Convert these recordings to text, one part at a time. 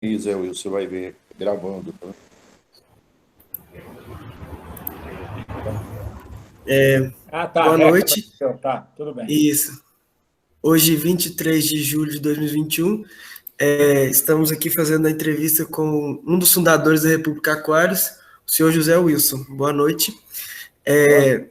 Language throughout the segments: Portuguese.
Zé Will, você vai ver gravando, tá? Ah, tá, Boa Rex noite. apareceu, tá, tudo bem. Isso. Hoje, 23 de julho de 2021, estamos aqui fazendo a entrevista com um dos fundadores da República Aquários, o senhor José Wilson. Boa noite. Boa.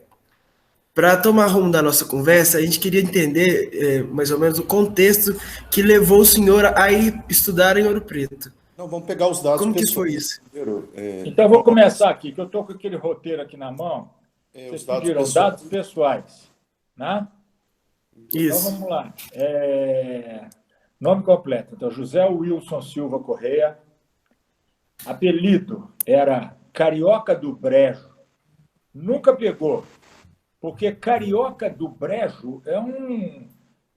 Para tomar rumo da nossa conversa, a gente queria entender mais ou menos o contexto que levou o senhor a ir estudar em Ouro Preto. Não, vamos pegar os dados Como que foi pessoais isso? primeiro. Então, eu vou começar aqui, que eu estou com aquele roteiro aqui na mão. Vocês Os dados pediram pessoais. dados pessoais, né? Então, Isso. vamos lá. Nome completo, então, José Wilson Silva Correia. Apelido era Carioca do Brejo. Nunca pegou, porque Carioca do Brejo é um...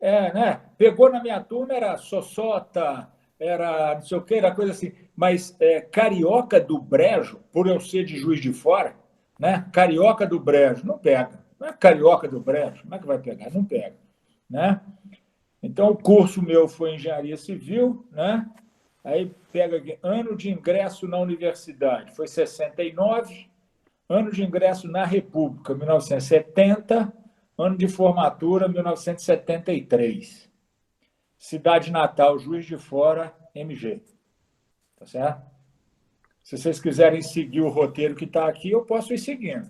né? Pegou na minha turma, era Sossota, era não sei o que, era coisa assim. Mas Carioca do Brejo, por eu ser de Juiz de Fora, né? Carioca do Brejo, não pega. Não é Carioca do Brejo, como é que vai pegar? Não pega, né? Então, o curso meu foi Engenharia Civil, né? Aí pega aqui, ano de ingresso na universidade, foi 69, ano de ingresso na República, 1970, ano de formatura, 1973. Cidade natal, Juiz de Fora, MG. Tá certo? Se vocês quiserem seguir o roteiro que está aqui, eu posso ir seguindo.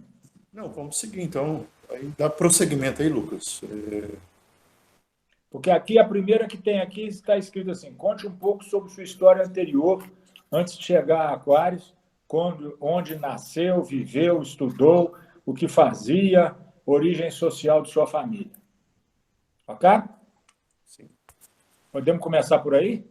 Não, vamos seguir, então. Aí dá prosseguimento aí, Lucas. Porque aqui, a primeira que tem aqui, está escrito assim: conte um pouco sobre sua história anterior, antes de chegar a Aquários, onde nasceu, viveu, estudou, o que fazia, origem social de sua família. Ok? Sim. Podemos começar por aí?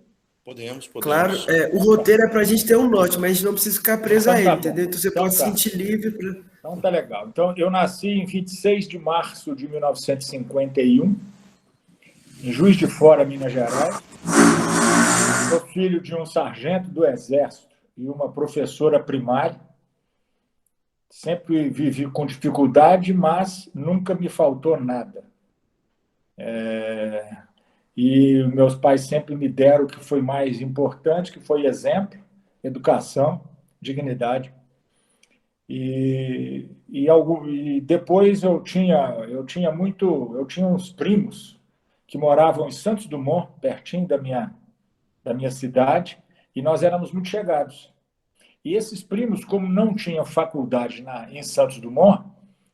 Podemos, Claro, podemos. o roteiro é para a gente ter um norte, mas a gente não precisa ficar preso a Então tá ele, bom. entendeu? Então você pode Então se tá. sentir livre para... Então tá legal. Então eu nasci em 26 de março de 1951, em Juiz de Fora, Minas Gerais. Sou filho de um sargento do Exército e uma professora primária. Sempre vivi com dificuldade, mas nunca me faltou nada. E meus pais sempre me deram o que foi mais importante, que foi exemplo, educação, dignidade. E depois eu tinha uns primos que moravam em Santos Dumont, pertinho da minha cidade, e nós éramos muito chegados. E esses primos, como não tinham faculdade em Santos Dumont,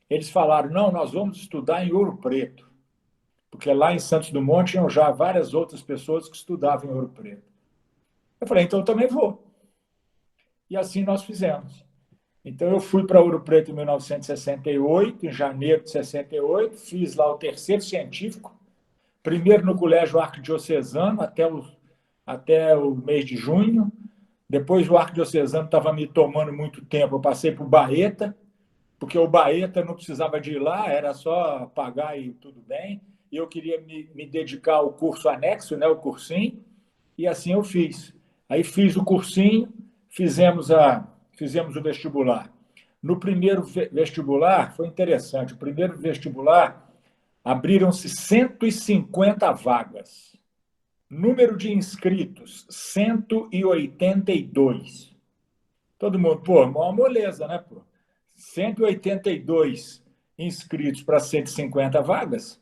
eles falaram: não, nós vamos estudar em Ouro Preto, porque lá em Santos Dumont tinham já várias outras pessoas que estudavam em Ouro Preto. Eu falei: então eu também vou. E assim nós fizemos. Então, eu fui para Ouro Preto em 1968, em janeiro de 68, fiz lá o terceiro científico, primeiro no Colégio Arquidiocesano, até o mês de junho. Depois, o Arquidiocesano estava me tomando muito tempo, eu passei para o Baeta, porque o Baeta não precisava de ir lá, era só pagar e tudo bem. E eu queria me dedicar ao curso anexo, né, o cursinho, e assim eu fiz. Aí fiz o cursinho, fizemos o vestibular. No primeiro vestibular, foi interessante, o primeiro vestibular, abriram-se 150 vagas. Número de inscritos, 182. Todo mundo, pô, uma moleza, né, pô? 182 inscritos para 150 vagas.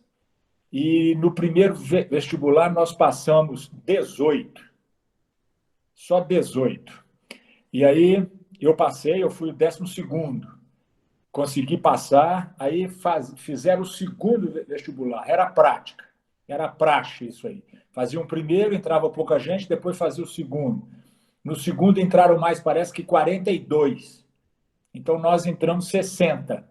E no primeiro vestibular nós passamos 18. Só 18. E aí eu passei, eu fui o 12º. Consegui passar, aí fizeram o segundo vestibular. Era prática, era praxe isso aí. Fazia o primeiro, entrava pouca gente, depois fazia o segundo. No segundo entraram mais, parece que 42. Então nós entramos 60.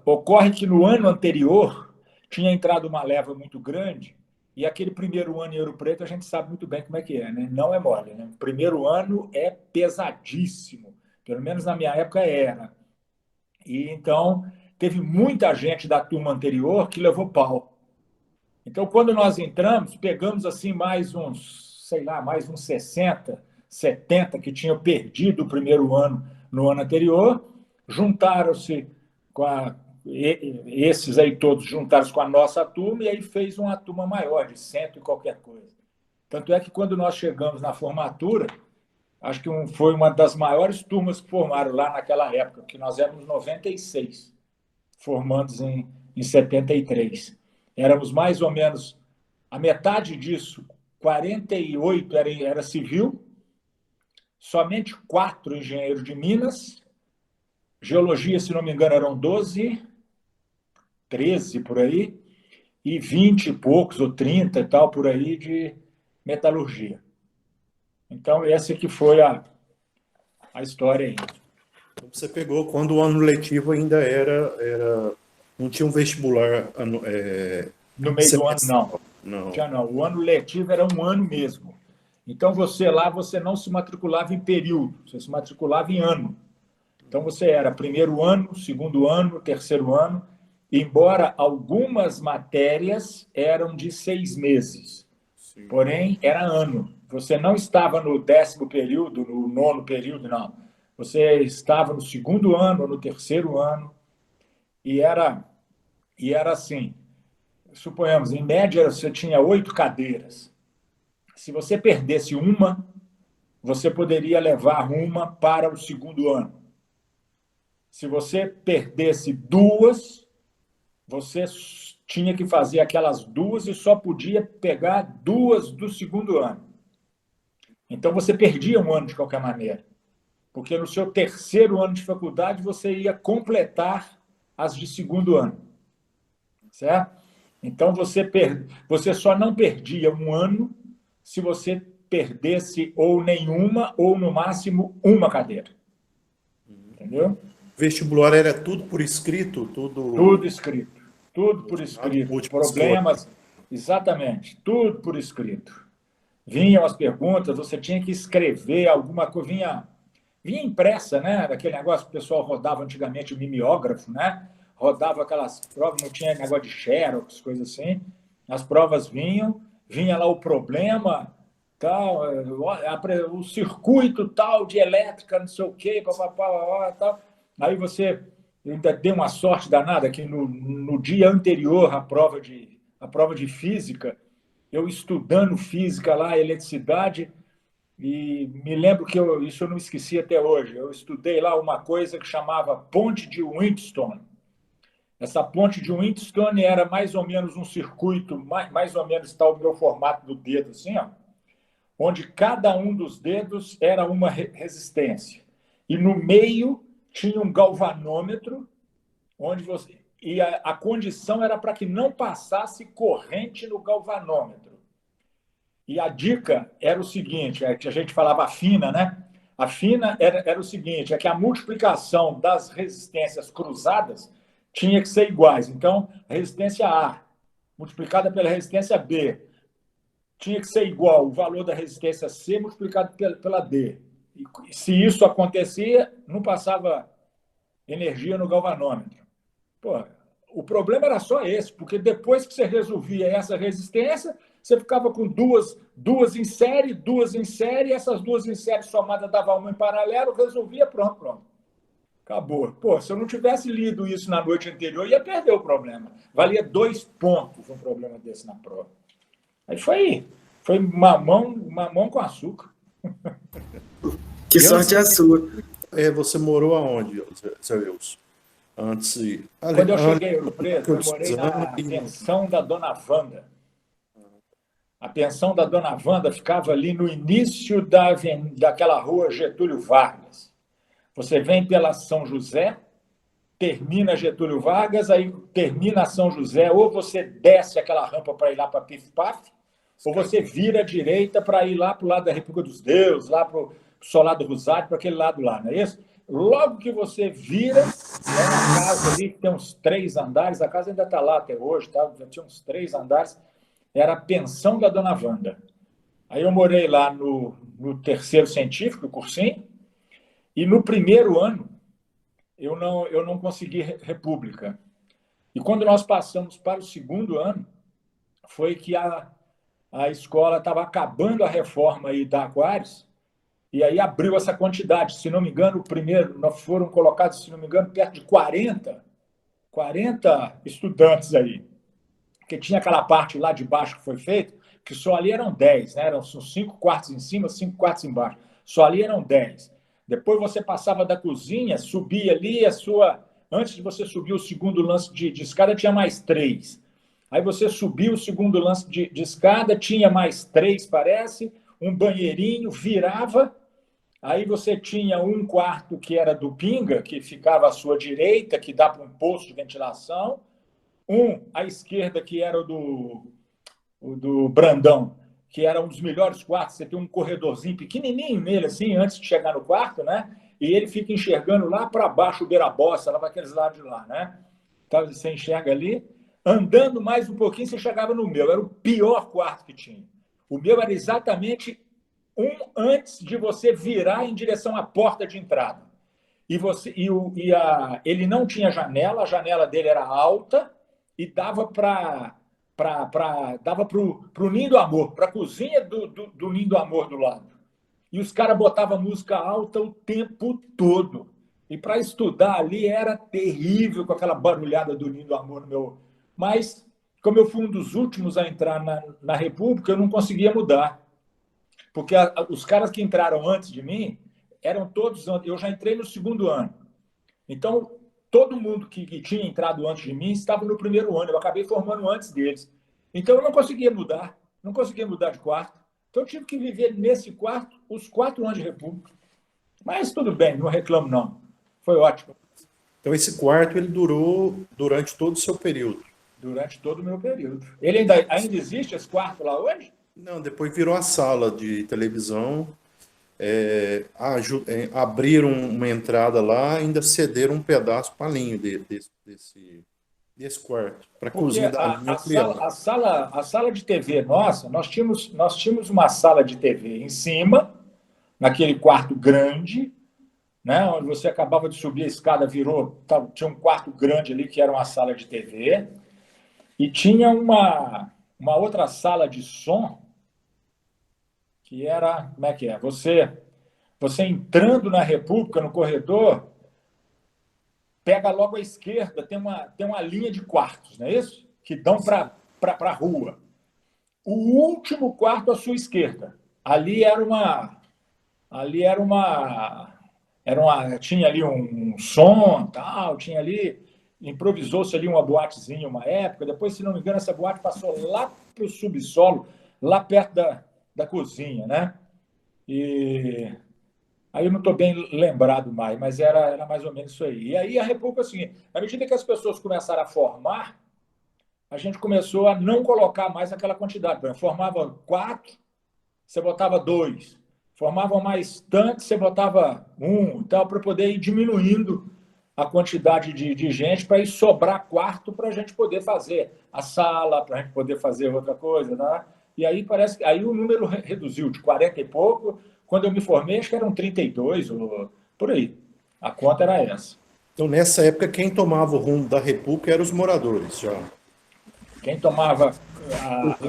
Ocorre que no ano anterior tinha entrado uma leva muito grande, e aquele primeiro ano em Ouro Preto a gente sabe muito bem como é que é, né? Não é mole, né? O primeiro ano é pesadíssimo, pelo menos na minha época era. E então teve muita gente da turma anterior que levou pau. Então, quando nós entramos, pegamos assim mais uns, sei lá, mais uns 60, 70 que tinham perdido o primeiro ano no ano anterior, juntaram-se com esses aí todos juntaram-se com a nossa turma e aí fez uma turma maior, de cento e qualquer coisa. Tanto é que quando nós chegamos na formatura, acho que foi uma das maiores turmas que formaram lá naquela época, que nós éramos 96, formandos em 73. Éramos mais ou menos a metade disso, 48 era civil, somente 4 engenheiros de Minas, geologia, se não me engano, eram 12, 13 por aí, e 20 e poucos, ou 30 e tal, por aí, de metalurgia. Então, essa que foi a história aí. Você pegou quando o ano letivo ainda não tinha um vestibular No meio do ano, não. Não. Já não. O ano letivo era um ano mesmo. Então, você não se matriculava em período, você se matriculava em ano. Então, você era primeiro ano, segundo ano, terceiro ano, embora algumas matérias eram de 6 meses. Sim. Porém, era ano. Você não estava no 10º período, no 9º período, não. Você estava no segundo ano, no terceiro ano, e era assim, suponhamos, em média, você tinha 8 cadeiras. Se você perdesse uma, você poderia levar uma para o segundo ano. Se você perdesse 2, você tinha que fazer aquelas 2 e só podia pegar 2 do segundo ano. Então, você perdia um ano de qualquer maneira, porque no seu terceiro ano de faculdade você ia completar as de segundo ano, certo? Então, você só não perdia um ano se você perdesse ou nenhuma, ou no máximo uma cadeira. Entendeu? Vestibular era tudo por escrito? Tudo escrito. Tudo por escrito. Problemas, exatamente, tudo por escrito. Vinham as perguntas, você tinha que escrever alguma coisa, vinha impressa, né? Daquele negócio que o pessoal rodava antigamente, o mimeógrafo, né? Rodava aquelas provas, não tinha negócio de xerox, coisa assim. As provas vinha lá o problema, tal, o circuito tal de elétrica, não sei o quê, papapá, tal. Aí você ainda deu uma sorte danada que no dia anterior à prova de física, eu estudando física lá, eletricidade, e me lembro que isso eu não esqueci até hoje. Eu estudei lá uma coisa que chamava Ponte de Wheatstone. Essa ponte de Wheatstone era mais ou menos um circuito, mais ou menos está o meu formato do dedo, assim, ó, onde cada um dos dedos era uma resistência. E no meio tinha um galvanômetro, onde você. E a condição era para que não passasse corrente no galvanômetro. E a dica era o seguinte, que a gente falava a fina, né? A fina era o seguinte, é que a multiplicação das resistências cruzadas tinha que ser iguais. Então, a resistência A multiplicada pela resistência B tinha que ser igual o valor da resistência C multiplicado pela D. E se isso acontecia, não passava energia no galvanômetro. Pô, o problema era só esse, porque depois que você resolvia essa resistência, você ficava com duas em série, essas 2 em série somadas dava uma em paralelo, resolvia, pronto. Acabou. Pô, se eu não tivesse lido isso na noite anterior, ia perder o problema. Valia 2 pontos um problema desse na prova. Aí foi mamão com açúcar. Que sorte é a sua. Você morou aonde, Zé Wilson? Antes. Quando eu cheguei em Ouro Preto, eu morei na pensão da Dona Wanda. A pensão da Dona Wanda ficava ali no início daquela rua Getúlio Vargas. Você vem pela São José, termina Getúlio Vargas, aí termina São José, ou você desce aquela rampa para ir lá para Pif-Paf, ou você vira à direita para ir lá para o lado da República dos Deuses, lá para o Solar do Rosário, para aquele lado lá, não é isso? Logo que você vira, na casa ali, que tem uns 3 andares, a casa ainda está lá até hoje, tá? Já tinha uns 3 andares, era a pensão da Dona Wanda. Aí eu morei lá no terceiro científico, cursinho, e no primeiro ano eu não consegui república. E quando nós passamos para o segundo ano, foi que a escola estava acabando a reforma aí da Aquários, e aí abriu essa quantidade. Se não me engano, o primeiro, nós foram colocados, se não me engano, perto de 40 estudantes aí. Porque tinha aquela parte lá de baixo que foi feita, que só ali eram 10, né? Eram 5 quartos em cima, 5 quartos embaixo. Só ali eram 10. Depois você passava da cozinha, subia ali a sua... Antes de você subir o segundo lance de escada, tinha mais 3. Aí você subiu o segundo lance de escada, tinha mais 3, parece, um banheirinho, virava. Aí você tinha um quarto que era do Pinga, que ficava à sua direita, que dá para um poço de ventilação. Um à esquerda, que era o do Brandão, que era um dos melhores quartos. Você tem um corredorzinho pequenininho nele, assim, antes de chegar no quarto, né? E ele fica enxergando lá para baixo o Beira-Bossa, lá para aqueles lados de lá, né? Então, você enxerga ali. Andando mais um pouquinho, você chegava no meu. Era o pior quarto que tinha. O meu era exatamente um antes de você virar em direção à porta de entrada. Ele não tinha janela, a janela dele era alta e dava para o Ninho do Amor, para a cozinha do Ninho do Amor do lado. E os caras botavam música alta o tempo todo. E para estudar ali era terrível com aquela barulhada do Ninho do Amor no meu. Mas, como eu fui um dos últimos a entrar na República, eu não conseguia mudar. Porque os caras que entraram antes de mim eram todos... Eu já entrei no segundo ano. Então, todo mundo que tinha entrado antes de mim estava no primeiro ano. Eu acabei formando antes deles. Então, eu não conseguia mudar. Não conseguia mudar de quarto. Então, eu tive que viver nesse quarto os 4 anos de República. Mas tudo bem, não reclamo, não. Foi ótimo. Então, esse quarto ele durou durante todo o seu período? Durante todo o meu período. Ele ainda existe, esse quarto lá hoje? Não, depois virou a sala de televisão. Abriram uma entrada lá, ainda cederam um pedaço para Palinho desse quarto, para a cozinha da linha a sala de TV nossa, nós tínhamos uma sala de TV em cima, naquele quarto grande, né, onde você acabava de subir a escada, tinha um quarto grande ali que era uma sala de TV, e tinha uma outra sala de som, que era, como é que é? Você entrando na República, no corredor, pega logo à esquerda, tem uma linha de quartos, não é isso? Que dão para a rua. O último quarto à sua esquerda. Tinha ali um som, tal, tinha ali, improvisou-se ali uma boatezinha uma época, depois, se não me engano, essa boate passou lá para o subsolo, lá perto da cozinha, né? E aí eu não estou bem lembrado mais, mas era mais ou menos isso aí. E aí a República, assim, à medida que as pessoas começaram a formar, a gente começou a não colocar mais aquela quantidade. Por exemplo, formava 4, você botava 2. Formava mais tanto, você botava 1 e tal, para poder ir diminuindo a quantidade de gente, para ir sobrar quarto para a gente poder fazer a sala, para a gente poder fazer outra coisa, né? E aí parece que aí o número reduziu de 40 e pouco. Quando eu me formei, acho que eram 32, ou por aí. A conta era essa. Então, nessa época, quem tomava o rumo da República eram os moradores, já. Quem tomava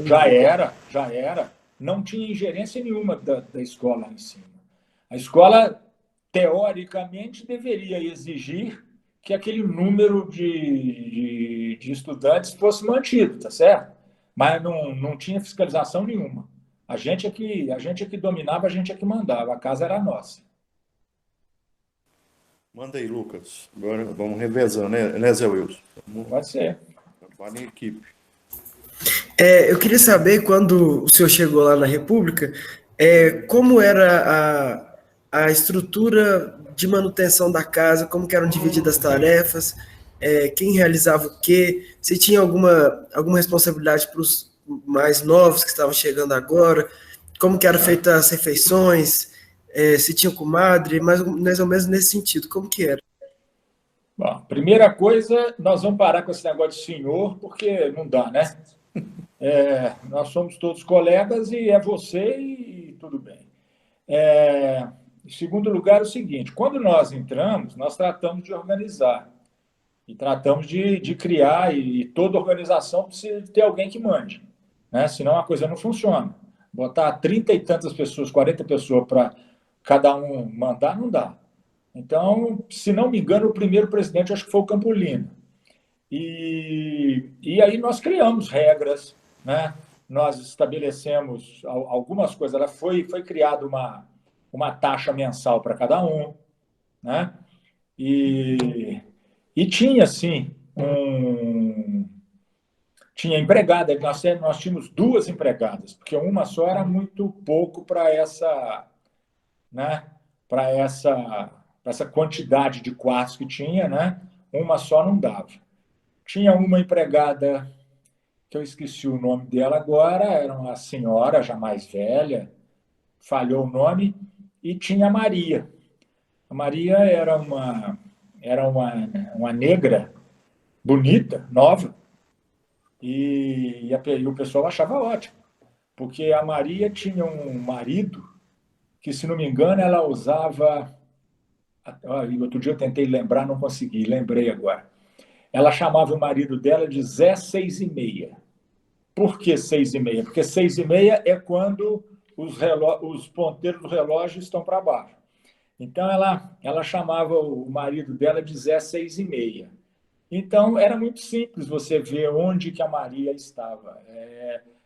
já era. Não tinha ingerência nenhuma da escola lá em cima. A escola, teoricamente, deveria exigir que aquele número de estudantes fosse mantido, tá certo? Mas não tinha fiscalização nenhuma. A gente é que dominava, a gente é que mandava. A casa era nossa. Manda aí, Lucas. Agora vamos revezando, né, Zé Wilson? Pode ser. Trabalho em equipe. Eu queria saber, quando o senhor chegou lá na República, como era a estrutura de manutenção da casa, como que eram divididas as tarefas, quem realizava o quê, se tinha alguma responsabilidade para os mais novos que estavam chegando agora, como que eram feitas as refeições, se tinha comadre, mais ou menos nesse sentido, como que era? Bom, primeira coisa, nós vamos parar com esse negócio de senhor, porque não dá, né? Nós somos todos colegas e é você e tudo bem. Em segundo lugar, é o seguinte, quando nós entramos, nós tratamos de organizar e tratamos de criar, e toda organização precisa ter alguém que mande, né? Senão a coisa não funciona. Botar 30 e tantas pessoas, 40 pessoas para cada um mandar, não dá. Então, se não me engano, o primeiro presidente, acho que foi o Campolino. E aí nós criamos regras, né? nós estabelecemos algumas coisas. Ela foi criada uma taxa mensal para cada um, né? E tinha, sim, tinha empregada. Nós tínhamos 2 empregadas, porque uma só era muito pouco para essa, né? Para essa quantidade de quartos que tinha, né? Uma só não dava. Tinha uma empregada, que eu esqueci o nome dela agora, era uma senhora já mais velha, falhou o nome, e tinha a Maria. A Maria era uma negra, bonita, nova, e o pessoal achava ótimo, porque a Maria tinha um marido que, se não me engano, ela usava. Outro dia eu tentei lembrar, não consegui, lembrei agora. Ela chamava o marido dela de Zé 6,5. Por que 6,5? Porque 6,5 é quando os ponteiros do relógio estão para baixo. Então, ela chamava o marido dela de Zé 6,5. Então, era muito simples você ver onde que a Maria estava.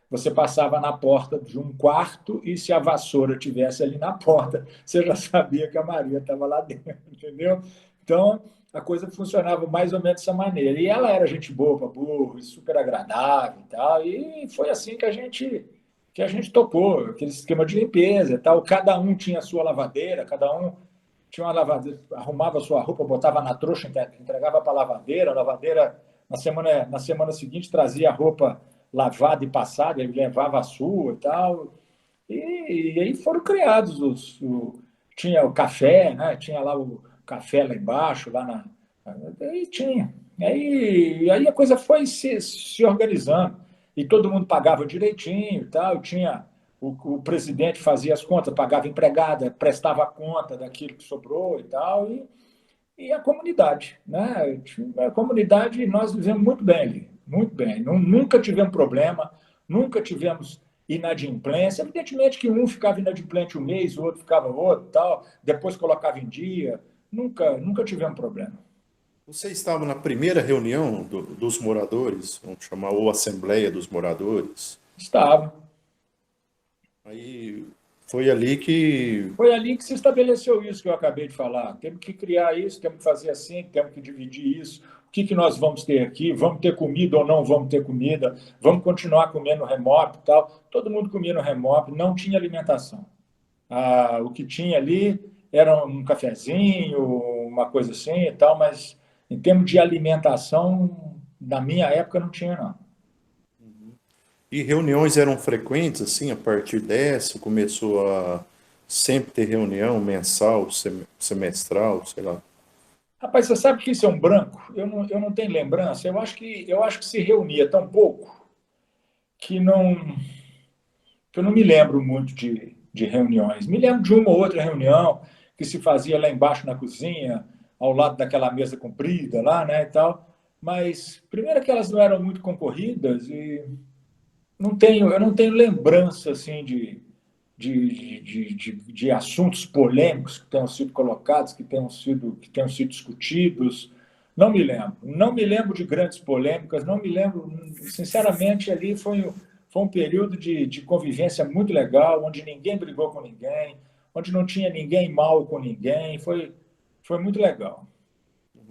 Você passava na porta de um quarto e, se a vassoura estivesse ali na porta, você já sabia que a Maria estava lá dentro, entendeu? Então, a coisa funcionava mais ou menos dessa maneira. E ela era gente boa para burro, super agradável e tal. E foi assim que a gente topou, aquele esquema de limpeza e tal. Cada um tinha a sua lavadeira, cada um tinha uma lavadeira, arrumava a sua roupa, botava na trouxa, entregava para a lavadeira na semana seguinte trazia a roupa lavada e passada, ele levava a sua e tal. E aí foram criados tinha o café, né? Tinha lá o café lá embaixo, aí tinha. Aí a coisa foi se organizando. E todo mundo pagava direitinho e tal. Tinha o presidente fazia as contas, pagava empregada, prestava conta daquilo que sobrou e tal. E a comunidade, né? A comunidade, nós vivemos muito bem ali, muito bem. Nunca tivemos problema, nunca tivemos inadimplência. Evidentemente que um ficava inadimplente um mês, o outro ficava outro, tal. Depois colocava em dia. Nunca tivemos problema. Você estava na primeira reunião dos moradores, vamos chamar, ou Assembleia dos Moradores? Estava. Aí foi ali que... Foi ali que se estabeleceu isso que eu acabei de falar. Temos que criar isso, temos que fazer assim, temos que dividir isso. O que nós vamos ter aqui? Vamos ter comida ou não vamos ter comida? Vamos continuar comendo remop e tal? Todo mundo comia no remop, não tinha alimentação. O que tinha ali era um cafezinho, uma coisa assim e tal, mas em termos de alimentação, na minha época não tinha, não. E reuniões eram frequentes, assim, a partir dessa, começou a sempre ter reunião mensal, semestral, sei lá. Rapaz, você sabe que isso é um branco? Eu não tenho lembrança. Eu acho que se reunia tão pouco que eu não me lembro muito de reuniões. Me lembro de uma ou outra reunião que se fazia lá embaixo na cozinha, ao lado daquela mesa comprida lá, né, e tal. Mas, primeiro, que elas não eram muito concorridas e eu não tenho lembrança assim de assuntos polêmicos que tenham sido colocados, que tenham sido discutidos. Não me lembro. Não me lembro de grandes polêmicas, não me lembro. Sinceramente, ali foi um período de convivência muito legal, onde ninguém brigou com ninguém, onde não tinha ninguém mal com ninguém. Foi muito legal.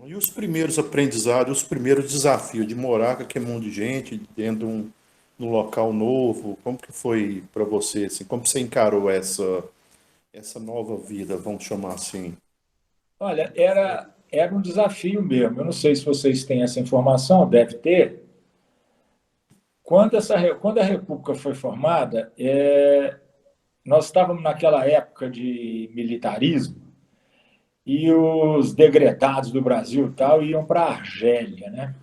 E os primeiros aprendizados, os primeiros desafios de morar com aquele monte de gente dentro de um local novo, como que foi para você, assim, como você encarou essa nova vida, vamos chamar assim? Olha, era um desafio mesmo. Eu não sei se vocês têm essa informação, deve ter. Quando a República foi formada, nós estávamos naquela época de militarismo e os degradados do Brasil e tal iam para a Argélia, né?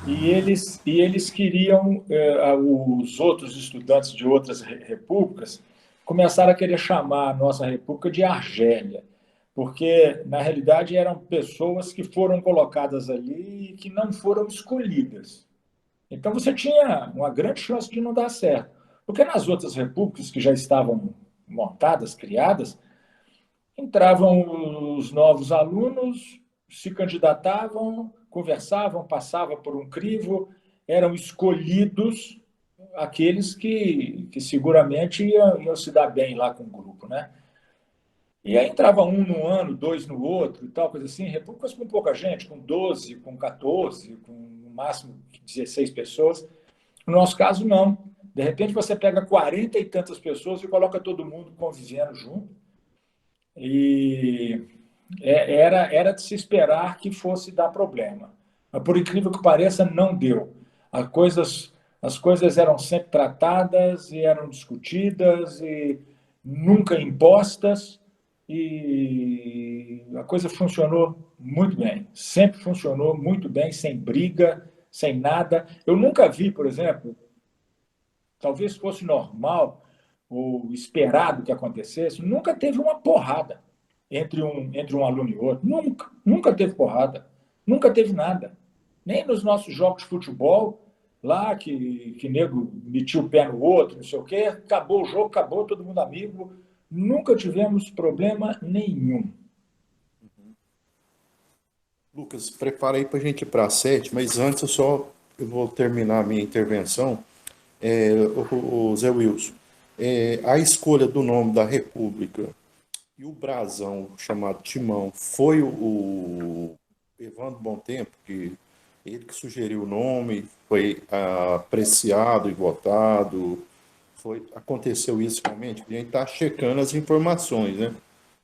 E eles queriam, os outros estudantes de outras repúblicas começaram a querer chamar a nossa república de Argélia, porque, na realidade, eram pessoas que foram colocadas ali e que não foram escolhidas. Então, você tinha uma grande chance de não dar certo. Porque nas outras repúblicas que já estavam montadas, criadas, entravam os novos alunos, se candidatavam, conversavam, passavam por um crivo, eram escolhidos aqueles que seguramente iam se dar bem lá com o grupo, né? E aí entrava um no ano, dois no outro e tal, coisa assim, repúblicas com pouca gente, com 12, com 14, com no máximo 16 pessoas. No nosso caso, não. De repente, você pega 40 e tantas pessoas e coloca todo mundo convivendo junto. E era de se esperar que fosse dar problema. Mas, por incrível que pareça, não deu. As coisas eram sempre tratadas e eram discutidas e nunca impostas, e a coisa funcionou muito bem. Sempre funcionou muito bem, sem briga, sem nada. Eu nunca vi, por exemplo, talvez fosse normal ou esperado que acontecesse, nunca teve uma porrada entre um aluno e outro. Nunca teve porrada. Nunca teve nada. Nem nos nossos jogos de futebol, lá que nego metia o pé no outro, não sei o quê, acabou o jogo, acabou, todo mundo amigo. Nunca tivemos problema nenhum. Lucas, prepara aí para a gente ir para a 7, mas antes eu vou terminar a minha intervenção. O Zé Wilson, a escolha do nome da República e o brasão chamado Timão foi o Evandro Bom Tempo, que ele que sugeriu o nome, foi apreciado e votado. Aconteceu isso realmente? A gente está checando as informações, né?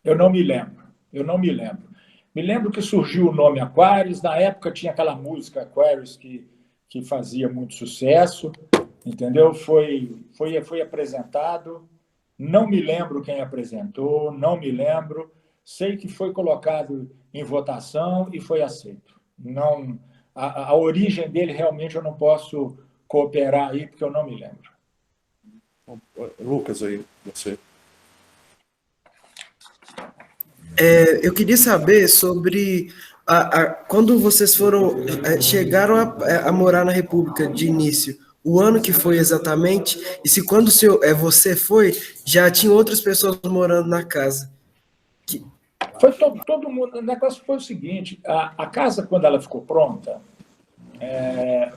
Eu não me lembro. Eu não me lembro. Me lembro que surgiu o nome Aquarius. Na época tinha aquela música Aquarius que fazia muito sucesso, entendeu? Foi apresentado. Não me lembro quem apresentou, não me lembro. Sei que foi colocado em votação e foi aceito. Não, a origem dele realmente eu não posso cooperar aí porque eu não me lembro. Lucas, aí, você. Eu queria saber sobre quando vocês chegaram a morar na República de início, o ano que foi exatamente, e se quando você foi, já tinha outras pessoas morando na casa. Foi todo mundo. O negócio foi o seguinte: a casa, quando ela ficou pronta,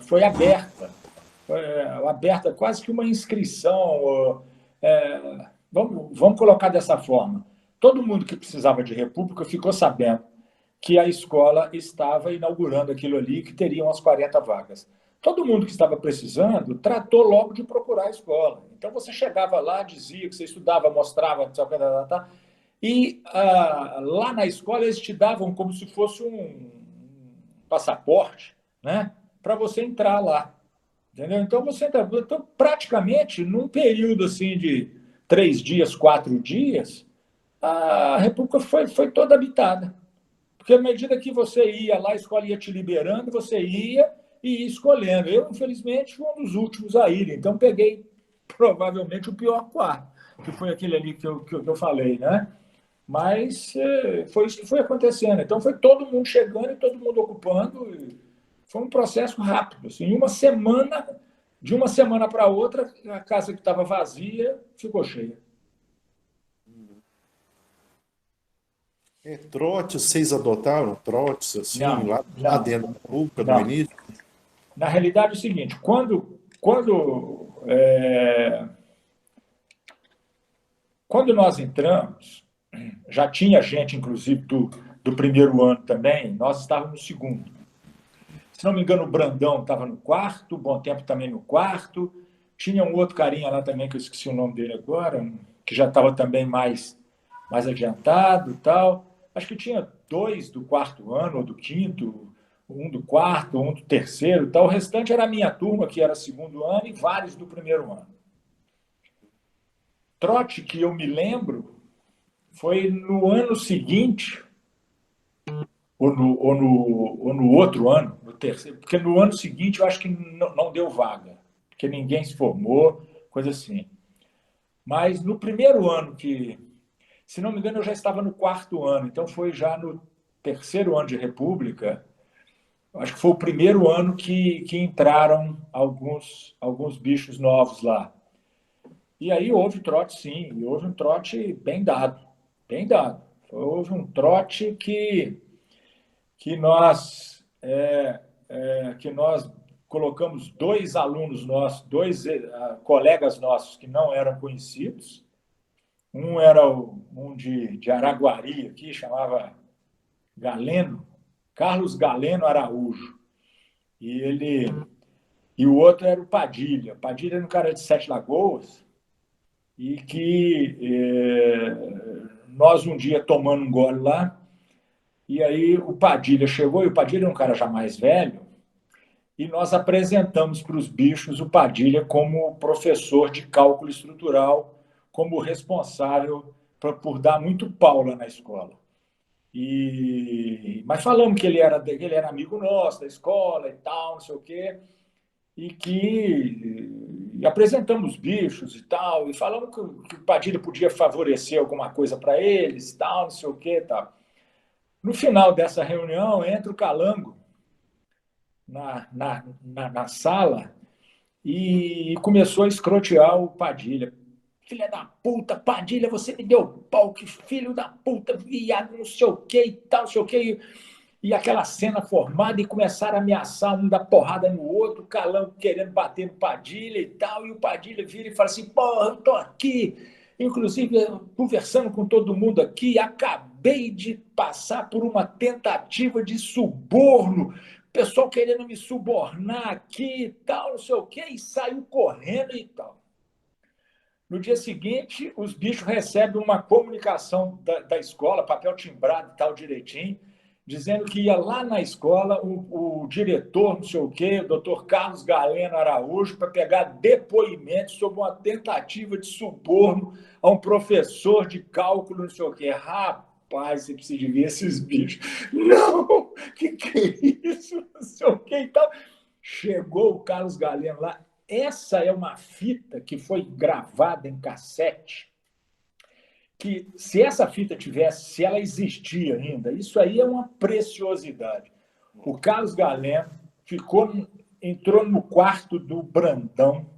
foi aberta. Foi aberta quase que uma inscrição. Vamos colocar dessa forma. Todo mundo que precisava de república ficou sabendo que a escola estava inaugurando aquilo ali, que teriam as 40 vagas. Todo mundo que estava precisando tratou logo de procurar a escola. Então, você chegava lá, dizia que você estudava, mostrava, e lá na escola eles te davam como se fosse um passaporte, né, para você entrar lá. Entendeu? Então, você entrava. Então, praticamente, num período assim de 3 dias, 4 dias, a República foi toda habitada. Porque à medida que você ia lá, a escola ia te liberando, você ia e ia escolhendo. Eu, infelizmente, fui um dos últimos a ir. Então, peguei provavelmente o pior quarto, que foi aquele ali que eu falei, né? Mas foi isso que foi acontecendo. Então, foi todo mundo chegando e todo mundo ocupando. Foi um processo rápido. Assim, de uma semana para outra, a casa que estava vazia ficou cheia. Trotes, vocês adotaram trotes assim, Não, lá não, dentro da República, no não. início? Na realidade, é o seguinte: quando nós entramos, já tinha gente, inclusive, do primeiro ano também, nós estávamos no segundo. Se não me engano, o Brandão estava no quarto, o Bom Tempo também no quarto. Tinha um outro carinha lá também, que eu esqueci o nome dele agora, que já estava também mais adiantado e tal. Acho que tinha 2 do quarto ano, ou do quinto, um do quarto, um do terceiro e tal. O restante era a minha turma, que era segundo ano, e vários do primeiro ano. Trote que eu me lembro foi no ano seguinte, ou no outro ano, no terceiro, porque no ano seguinte eu acho que não deu vaga, porque ninguém se formou, coisa assim. Mas no primeiro ano, se não me engano, eu já estava no quarto ano, então foi já no terceiro ano de República, acho que foi o primeiro ano que entraram alguns bichos novos lá. E aí houve trote, sim, e houve um trote bem dado, bem dado. Houve um trote que nós colocamos 2 alunos nossos, 2 colegas nossos que não eram conhecidos. Um era um de Araguari, aqui, chamava Galeno, Carlos Galeno Araújo. E o outro era o Padilha. O Padilha era um cara de Sete Lagoas e que nós um dia tomando um gole lá, e aí o Padilha chegou, e o Padilha é um cara já mais velho, e nós apresentamos para os bichos o Padilha como professor de cálculo estrutural, como responsável por dar muito pau lá na escola. Mas falamos que ele era amigo nosso da escola e tal, não sei o quê, e apresentamos os bichos e tal, e falamos que o Padilha podia favorecer alguma coisa para eles e tal, não sei o quê e tal. No final dessa reunião, entra o Calango na sala e começou a escrotear o Padilha. Filha da puta, Padilha, você me deu pau, que filho da puta, viado, não sei o que e tal, não sei o que. E aquela cena formada, e começaram a ameaçar, um dar porrada no outro, o Calango querendo bater no Padilha e tal, e o Padilha vira e fala assim, porra, eu tô aqui, inclusive conversando com todo mundo aqui, acabei de passar por uma tentativa de suborno, pessoal querendo me subornar aqui e tal, não sei o que, e saiu correndo e tal. No dia seguinte, os bichos recebem uma comunicação da escola, papel timbrado e tal direitinho, dizendo que ia lá na escola o diretor, não sei o quê, o doutor Carlos Galeno Araújo, para pegar depoimentos sobre uma tentativa de suborno a um professor de cálculo, não sei o quê. Rapaz, você precisa de ver esses bichos. Não, que é isso? Não sei o quê e tal. Chegou o Carlos Galeno lá. Essa é uma fita que foi gravada em cassete, que se essa fita tivesse, se ela existia ainda, isso aí é uma preciosidade. O Carlos Galeno entrou no quarto do Brandão,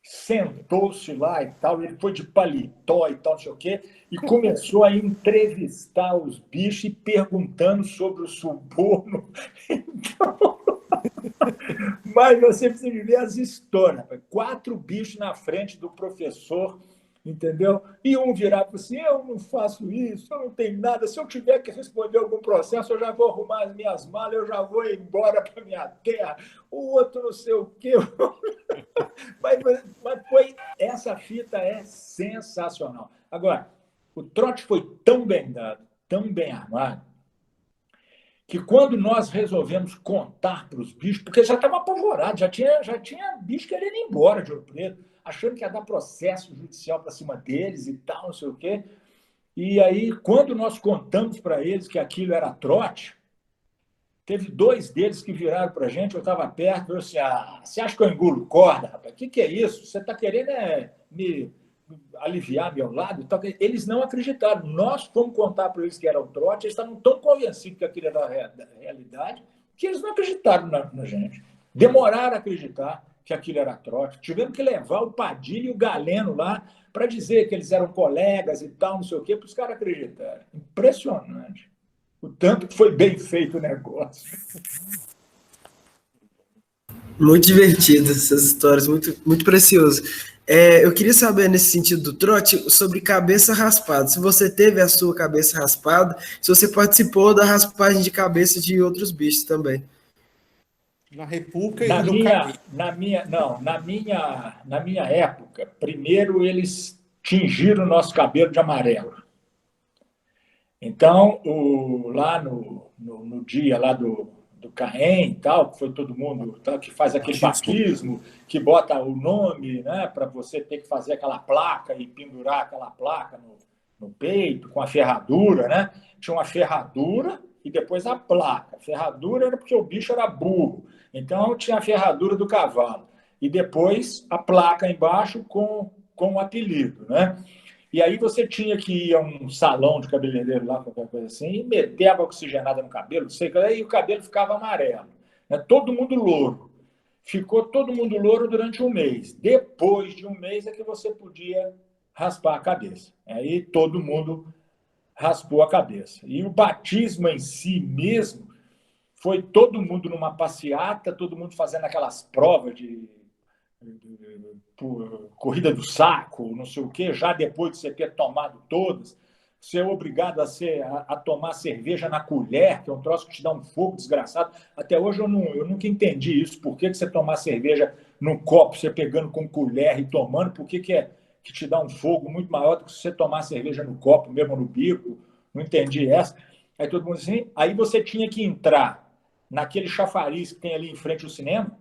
sentou-se lá e tal, ele foi de paletó e tal, não sei o quê, e começou a entrevistar os bichos e perguntando sobre o suborno. Então... Mas você precisa ver as histórias. 4 bichos na frente do professor, entendeu? E um virava e assim, eu não faço isso, eu não tenho nada. Se eu tiver que responder algum processo, eu já vou arrumar as minhas malas, eu já vou embora para minha terra. O outro não sei o quê. Mas essa fita é sensacional. Agora, o trote foi tão bem dado, tão bem armado, que quando nós resolvemos contar para os bichos, porque já estava apavorado, já tinha bicho querendo ir embora de Ouro Preto, achando que ia dar processo judicial para cima deles e tal, não sei o quê. E aí, quando nós contamos para eles que aquilo era trote, teve 2 deles que viraram para a gente, eu estava perto, eu disse, você acha que eu engulo corda, rapaz? O que é isso? Você está querendo me aliviar meu lado? Eles não acreditaram. Nós fomos contar para eles que era o trote, eles estavam tão convencidos que aquilo era da realidade, que eles não acreditaram na gente. Demoraram a acreditar que aquilo era trote. Tivemos que levar o Padilha e o Galeno lá para dizer que eles eram colegas e tal, não sei o quê, para os caras acreditarem. Impressionante. O tanto que foi bem feito o negócio. Muito divertido essas histórias, muito, muito precioso. Eu queria saber, nesse sentido do trote, sobre cabeça raspada. Se você teve a sua cabeça raspada, se você participou da raspagem de cabeça de outros bichos também. Na República e no Caminho. Na minha época, primeiro eles tingiram o nosso cabelo de amarelo. Então, lá no dia lá do Caem e tal, que foi todo mundo, tá, que faz aquele batismo, que bota o nome, né, para você ter que fazer aquela placa e pendurar aquela placa no peito, com a ferradura, né? Tinha uma ferradura e depois a placa. A ferradura era porque o bicho era burro, então tinha a ferradura do cavalo. E depois a placa embaixo com o apelido, né? E aí você tinha que ir a um salão de cabeleireiro lá, qualquer coisa assim, e meter água oxigenada no cabelo, não sei, e o cabelo ficava amarelo. Né? Todo mundo louro. Ficou todo mundo louro durante um mês. Depois de um mês é que você podia raspar a cabeça. Aí todo mundo raspou a cabeça. E o batismo em si mesmo foi todo mundo numa passeata, todo mundo fazendo aquelas provas corrida do saco, não sei o quê, já depois de você ter tomado todas. Você é obrigado a tomar cerveja na colher, que é um troço que te dá um fogo desgraçado. Até hoje eu nunca entendi isso. Por que você tomar cerveja no copo, você pegando com colher e tomando, por que que te dá um fogo muito maior do que se você tomar cerveja no copo, mesmo no bico? Não entendi essa. Aí todo mundo assim, aí você tinha que entrar naquele chafariz que tem ali em frente ao cinema,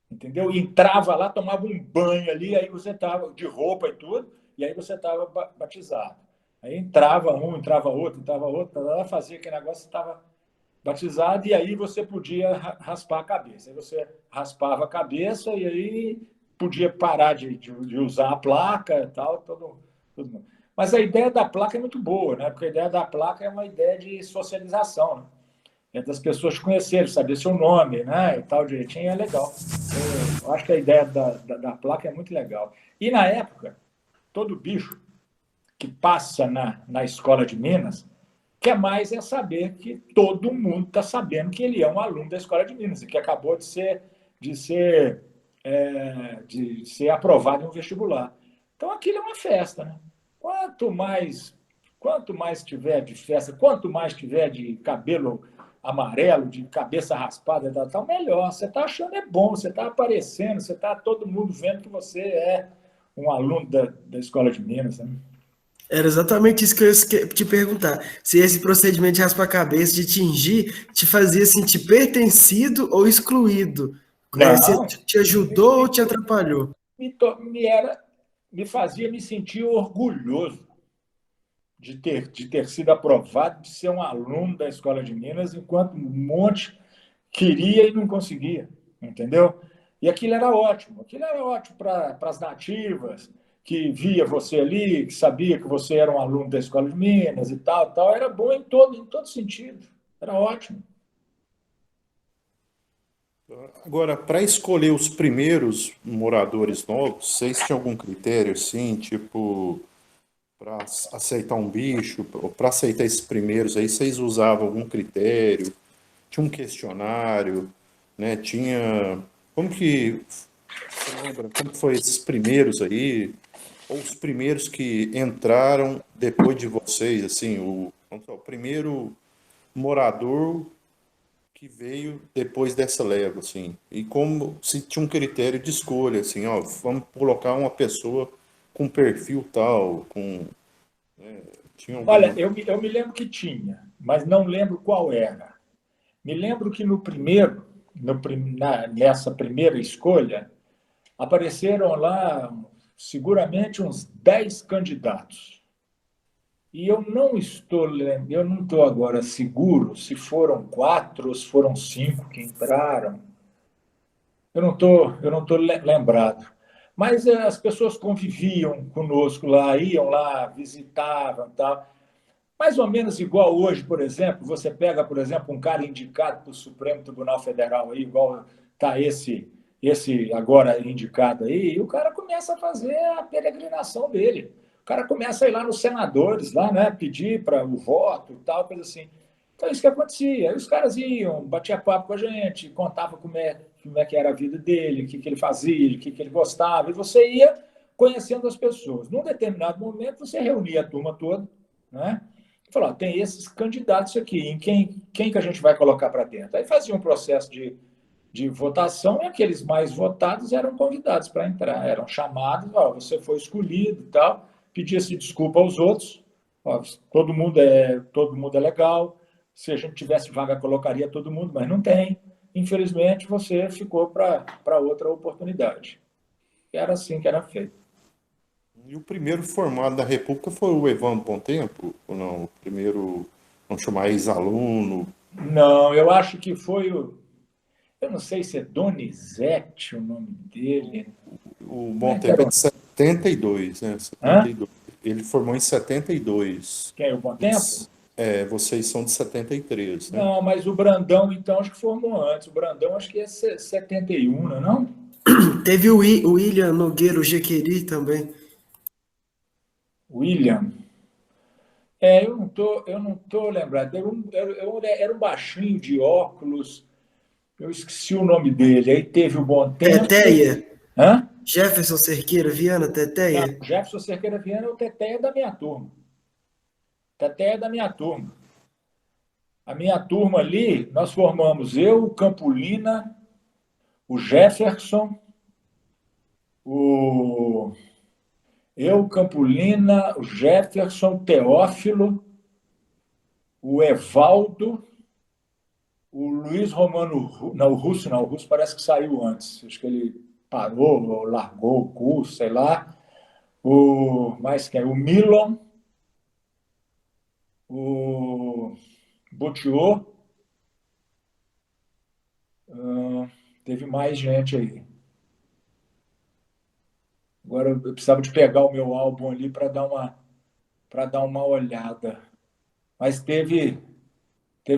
entendeu? E entrava lá, tomava um banho ali, aí você estava de roupa e tudo, e aí você estava batizado. Aí entrava um, entrava outro, lá fazia aquele negócio, estava batizado, e aí você podia raspar a cabeça. Aí você raspava a cabeça e aí podia parar de usar a placa e tal, todo mundo. Mas a ideia da placa é muito boa, né? Porque a ideia da placa é uma ideia de socialização, né? É das pessoas te conhecerem, saber seu nome, né? E tal, direitinho, é legal. Eu acho que a ideia da placa é muito legal. E na época, todo bicho que passa na escola de Minas quer mais é saber que todo mundo está sabendo que ele é um aluno da escola de Minas e que acabou de ser aprovado em um vestibular. Então aquilo é uma festa, né? Quanto mais tiver de festa, quanto mais tiver de cabelo amarelo, de cabeça raspada, tal, melhor. Você está achando é bom, você está aparecendo, você está todo mundo vendo que você é um aluno da escola de Minas, né? Era exatamente isso que eu ia te perguntar. Se esse procedimento de raspar a cabeça, de tingir, te fazia sentir pertencido ou excluído. Se Não, te ajudou ou te atrapalhou. me fazia me sentir orgulhoso de ter sido aprovado, de ser um aluno da Escola de Minas, enquanto um monte queria e não conseguia, entendeu? E aquilo era ótimo para as nativas, que via você ali, que sabia que você era um aluno da Escola de Minas e tal, era bom em todo sentido, era ótimo. Agora, para escolher os primeiros moradores novos, vocês tinham algum critério assim, tipo, para aceitar um bicho, ou para aceitar esses primeiros aí, vocês usavam algum critério? Tinha um questionário, né? Tinha. Como que. Você lembra? Como que foi esses primeiros aí? Ou os primeiros que entraram depois de vocês, assim, vamos falar, o primeiro morador que veio depois dessa leva, assim, e como se tinha um critério de escolha, assim, ó, vamos colocar uma pessoa com perfil tal, tinha Olha, alguma. eu me lembro que tinha, mas não lembro qual era. Me lembro que no primeiro, nessa primeira escolha, apareceram lá seguramente uns 10 candidatos. E eu não estou agora seguro se foram 4 ou se foram 5 que entraram. Eu não tô lembrado. Mas as pessoas conviviam conosco lá, iam lá, visitavam, tal. Mais ou menos igual hoje, por exemplo, você pega, por exemplo, um cara indicado para o Supremo Tribunal Federal aí, igual está esse agora indicado aí, e o cara começa a fazer a peregrinação dele. O cara começa a ir lá nos senadores, lá, né, pedir para o voto e tal, coisa assim. Então, isso que acontecia. Aí os caras iam, batia papo com a gente, contava como é que era a vida dele, o que ele fazia, o que ele gostava, e você ia conhecendo as pessoas. Num determinado momento, você reunia a turma toda, né? Falou, tem esses candidatos aqui, em quem que a gente vai colocar para dentro? Aí fazia um processo de votação e aqueles mais votados eram convidados para entrar, eram chamados, ó, você foi escolhido e tal, pedia-se desculpa aos outros, ó, todo mundo é legal, se a gente tivesse vaga, colocaria todo mundo, mas não tem. Infelizmente, você ficou para outra oportunidade. Era assim que era feito. E o primeiro formado da República foi o Evandro Bom Tempo, ou não? O primeiro, vamos chamar ex-aluno. Não, eu acho que foi o. Eu não sei se é Donizete o nome dele. O Como Bom é que Tempo é era? de 72, né? Hã? 72. Ele formou em 72. Quem é o Bom E, Tempo? vocês são de 73, né? Não, mas o Brandão, então, acho que formou antes. O Brandão, acho que é 71, não é não? Teve o William Nogueira, o Jequeri também. William. eu não tô lembrado. Era um baixinho de óculos, eu esqueci o nome dele. Aí teve o Bom Tempo. Teteia? Hã? Jefferson Cerqueira, Viana, Não, Teteia? Jefferson Cerqueira Viana é o Teté da minha turma. Teté é da minha turma. A minha turma ali, nós formamos eu, o Campolina, o Jefferson, o eu, Campolina, o Jefferson, o Teófilo, o Evaldo, o Luiz Romano, não, o Russo não, o Russo parece que saiu antes, acho que ele parou, ou largou o curso, sei lá. Mais quem? O Milon, o Botiô, teve mais gente aí. Agora eu precisava de pegar o meu álbum ali para dar uma olhada. Mas teve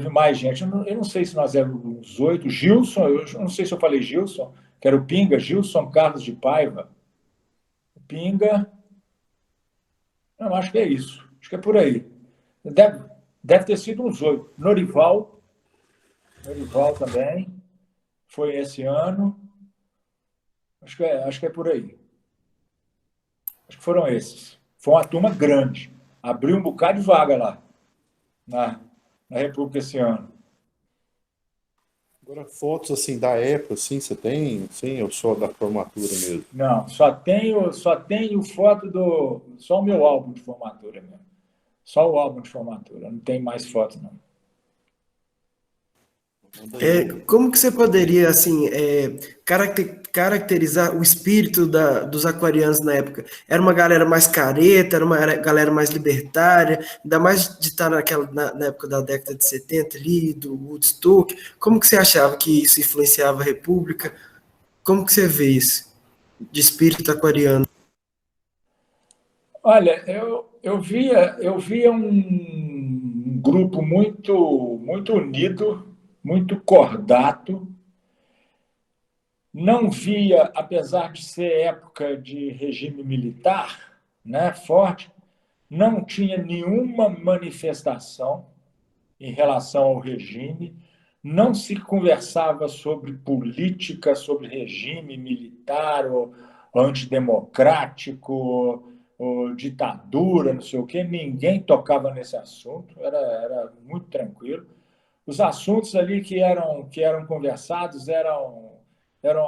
mais gente. Eu não sei se nós éramos uns 8. Gilson, eu não sei se eu falei Gilson, que era o Pinga, Gilson Carlos de Paiva. O Pinga, eu acho que é isso. Acho que é por aí. Deve ter sido uns 8. Norival também, foi esse ano. Acho que é por aí. Acho que foram esses. Foi uma turma grande. Abriu um bocado de vaga lá, na, na República esse ano. Agora, fotos assim da época, assim, você tem? Sim, eu sou da formatura mesmo. Não, só tenho foto só o meu álbum de formatura mesmo. Só o álbum de formatura, não tem mais foto, não. Manda aí um. Como que você poderia, assim, caracterizar o espírito dos aquarianos na época? Era uma galera mais careta, era uma galera mais libertária, ainda mais de estar na época da década de 70 ali, do Woodstock. Como que você achava que isso influenciava a República? Como que você vê isso, de espírito aquariano? Olha, eu via um grupo muito, muito unido, muito cordato. Não via, apesar de ser época de regime militar, né, forte, não tinha nenhuma manifestação em relação ao regime, não se conversava sobre política, sobre regime militar ou antidemocrático, ou ditadura, não sei o quê, ninguém tocava nesse assunto, era muito tranquilo. Os assuntos ali que eram conversados eram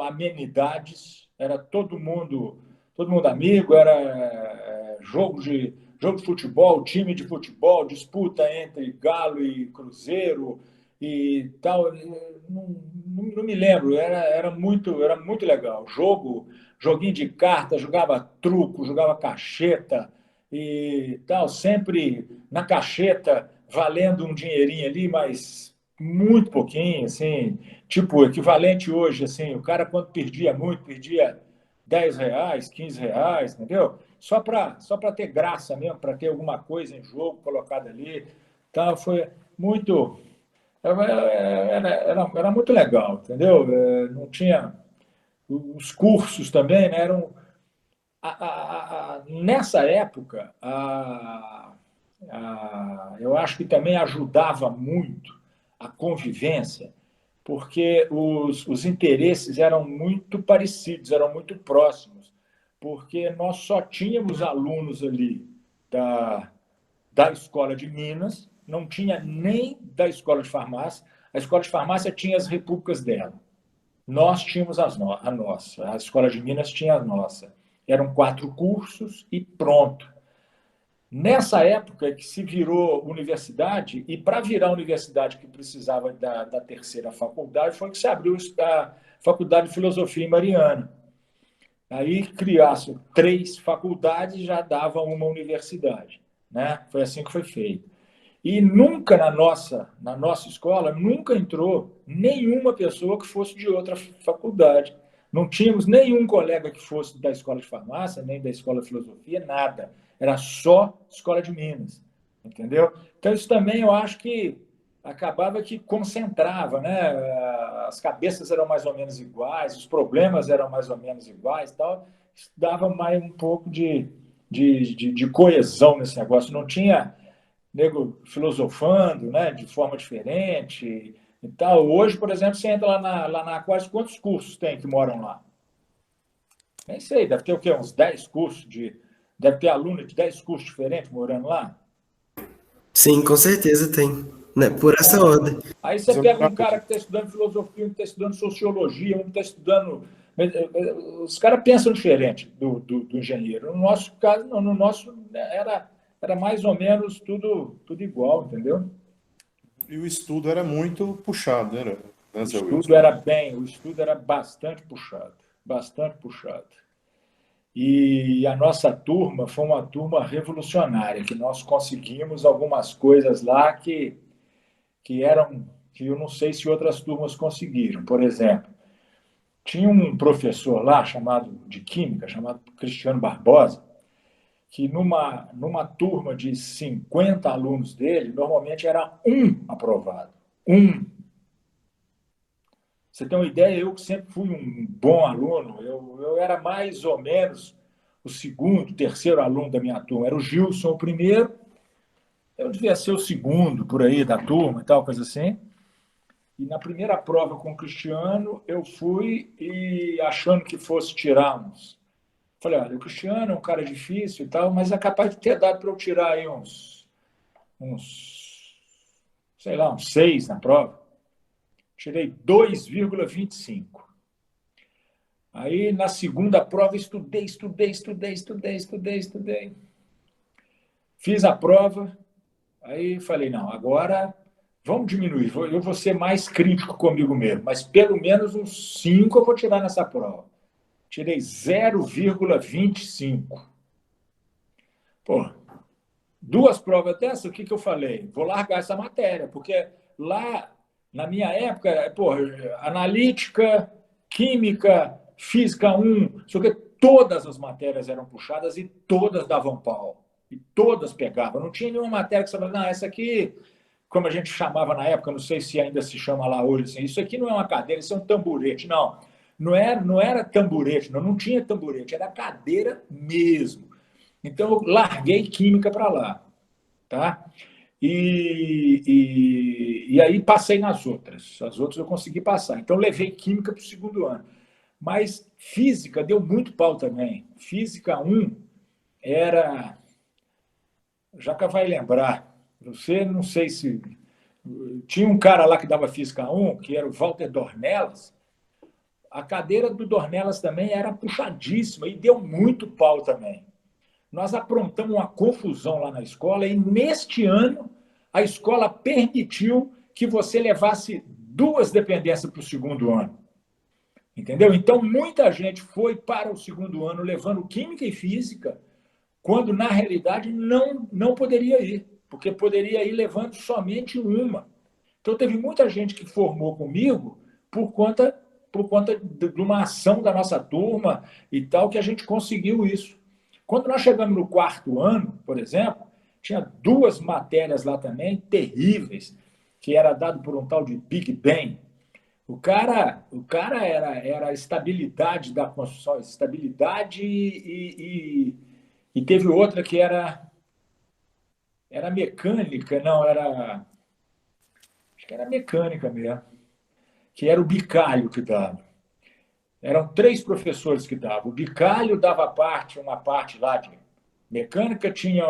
amenidades, era todo mundo amigo, era jogo de futebol, time de futebol, disputa entre Galo e Cruzeiro e tal. Não me lembro, era muito legal. Joguinho de carta, jogava truco, jogava cacheta e tal, sempre na cacheta, valendo um dinheirinho ali, mas muito pouquinho, assim, tipo, equivalente hoje, assim, o cara quando perdia muito, perdia R$ 10, R$ 15, entendeu? Só para ter graça mesmo, para ter alguma coisa em jogo colocada ali. Então, foi muito. Era muito legal, entendeu? Não tinha. Os cursos também, né, eram. Nessa época, eu acho que também ajudava muito a convivência, porque os interesses eram muito parecidos, eram muito próximos, porque nós só tínhamos alunos ali da, da escola de Minas, não tinha nem da escola de farmácia, a escola de farmácia tinha as repúblicas dela. Nós tínhamos a nossa, a escola de Minas tinha a nossa. Eram 4 cursos e pronto. Nessa época que se virou universidade, e para virar universidade que precisava da terceira faculdade, foi que se abriu a Faculdade de Filosofia em Mariana. Aí criasse 3 faculdades já dava uma universidade, né? Foi assim que foi feito. E nunca na nossa escola, nunca entrou nenhuma pessoa que fosse de outra faculdade. Não tínhamos nenhum colega que fosse da escola de farmácia, nem da escola de filosofia, nada. Era só escola de Minas, entendeu? Então, isso também eu acho que acabava que concentrava, né? As cabeças eram mais ou menos iguais, os problemas eram mais ou menos iguais, tal. Isso dava mais um pouco de coesão nesse negócio. Não tinha nego filosofando, né, de forma diferente e tal. Hoje, por exemplo, você entra lá na Aquarius, quantos cursos tem que moram lá? Nem sei, deve ter o quê? Uns 10 cursos de. Deve ter aluno de 10 cursos diferentes morando lá. Sim, com certeza tem. Né? Por essa ordem. Aí você Mas pega um cara que está estudando filosofia, um que está estudando sociologia, um que está estudando. Os caras pensam diferente do engenheiro. No nosso caso, não, no nosso era mais ou menos tudo igual, entendeu? E o estudo era muito puxado, né, Zé Wilson? O estudo era bastante puxado, bastante puxado. E a nossa turma foi uma turma revolucionária, que nós conseguimos algumas coisas lá que eram que eu não sei se outras turmas conseguiram. Por exemplo, tinha um professor lá chamado de química, chamado Cristiano Barbosa, que numa turma de 50 alunos dele, normalmente era um aprovado. Um. Você tem uma ideia, eu que sempre fui um bom aluno, eu era mais ou menos o segundo, terceiro aluno da minha turma. Era o Gilson o primeiro, eu devia ser o segundo por aí da turma e tal, coisa assim. E na primeira prova com o Cristiano, eu fui e achando que fosse tirar uns. Falei, olha, o Cristiano é um cara difícil e tal, mas é capaz de ter dado para eu tirar aí sei lá, uns 6 na prova. Tirei 2,25. Aí, na segunda prova, estudei. Fiz a prova, aí falei, não, agora vamos diminuir. Eu vou ser mais crítico comigo mesmo, mas pelo menos uns 5 eu vou tirar nessa prova. Tirei 0,25. Pô, 2 provas dessas, o que eu falei? Vou largar essa matéria, porque lá, na minha época, pô, analítica, química, física 1, só que todas as matérias eram puxadas e todas davam pau. E todas pegavam. Não tinha nenhuma matéria que você falava, não, essa aqui, como a gente chamava na época, não sei se ainda se chama lá hoje, assim, isso aqui não é uma cadeira, isso é um tamborete. Não, não era tamborete, não tinha tamborete, era cadeira mesmo. Então, eu larguei química para lá, tá? E aí passei nas outras. As outras eu consegui passar. Então, levei química para o segundo ano. Mas física deu muito pau também. Física 1 era. Jaca vai lembrar. Você, não sei se. Tinha um cara lá que dava Física 1, que era o Walter Dornelas. A cadeira do Dornelas também era puxadíssima e deu muito pau também. Nós aprontamos uma confusão lá na escola e, neste ano, a escola permitiu que você levasse 2 dependências para o segundo ano. Entendeu? Então, muita gente foi para o segundo ano levando Química e Física, quando, na realidade, não poderia ir, porque poderia ir levando somente uma. Então, teve muita gente que formou comigo por conta de uma ação da nossa turma e tal, que a gente conseguiu isso. Quando nós chegamos no 4º ano, por exemplo, tinha 2 matérias lá também terríveis, que era dado por um tal de Big Bang. O cara era a estabilidade da construção, estabilidade e teve outra que era mecânica, não, acho que era mecânica mesmo, que era o Bicalho que dava. Eram 3 professores que davam. O Bicalho dava uma parte lá de mecânica, tinha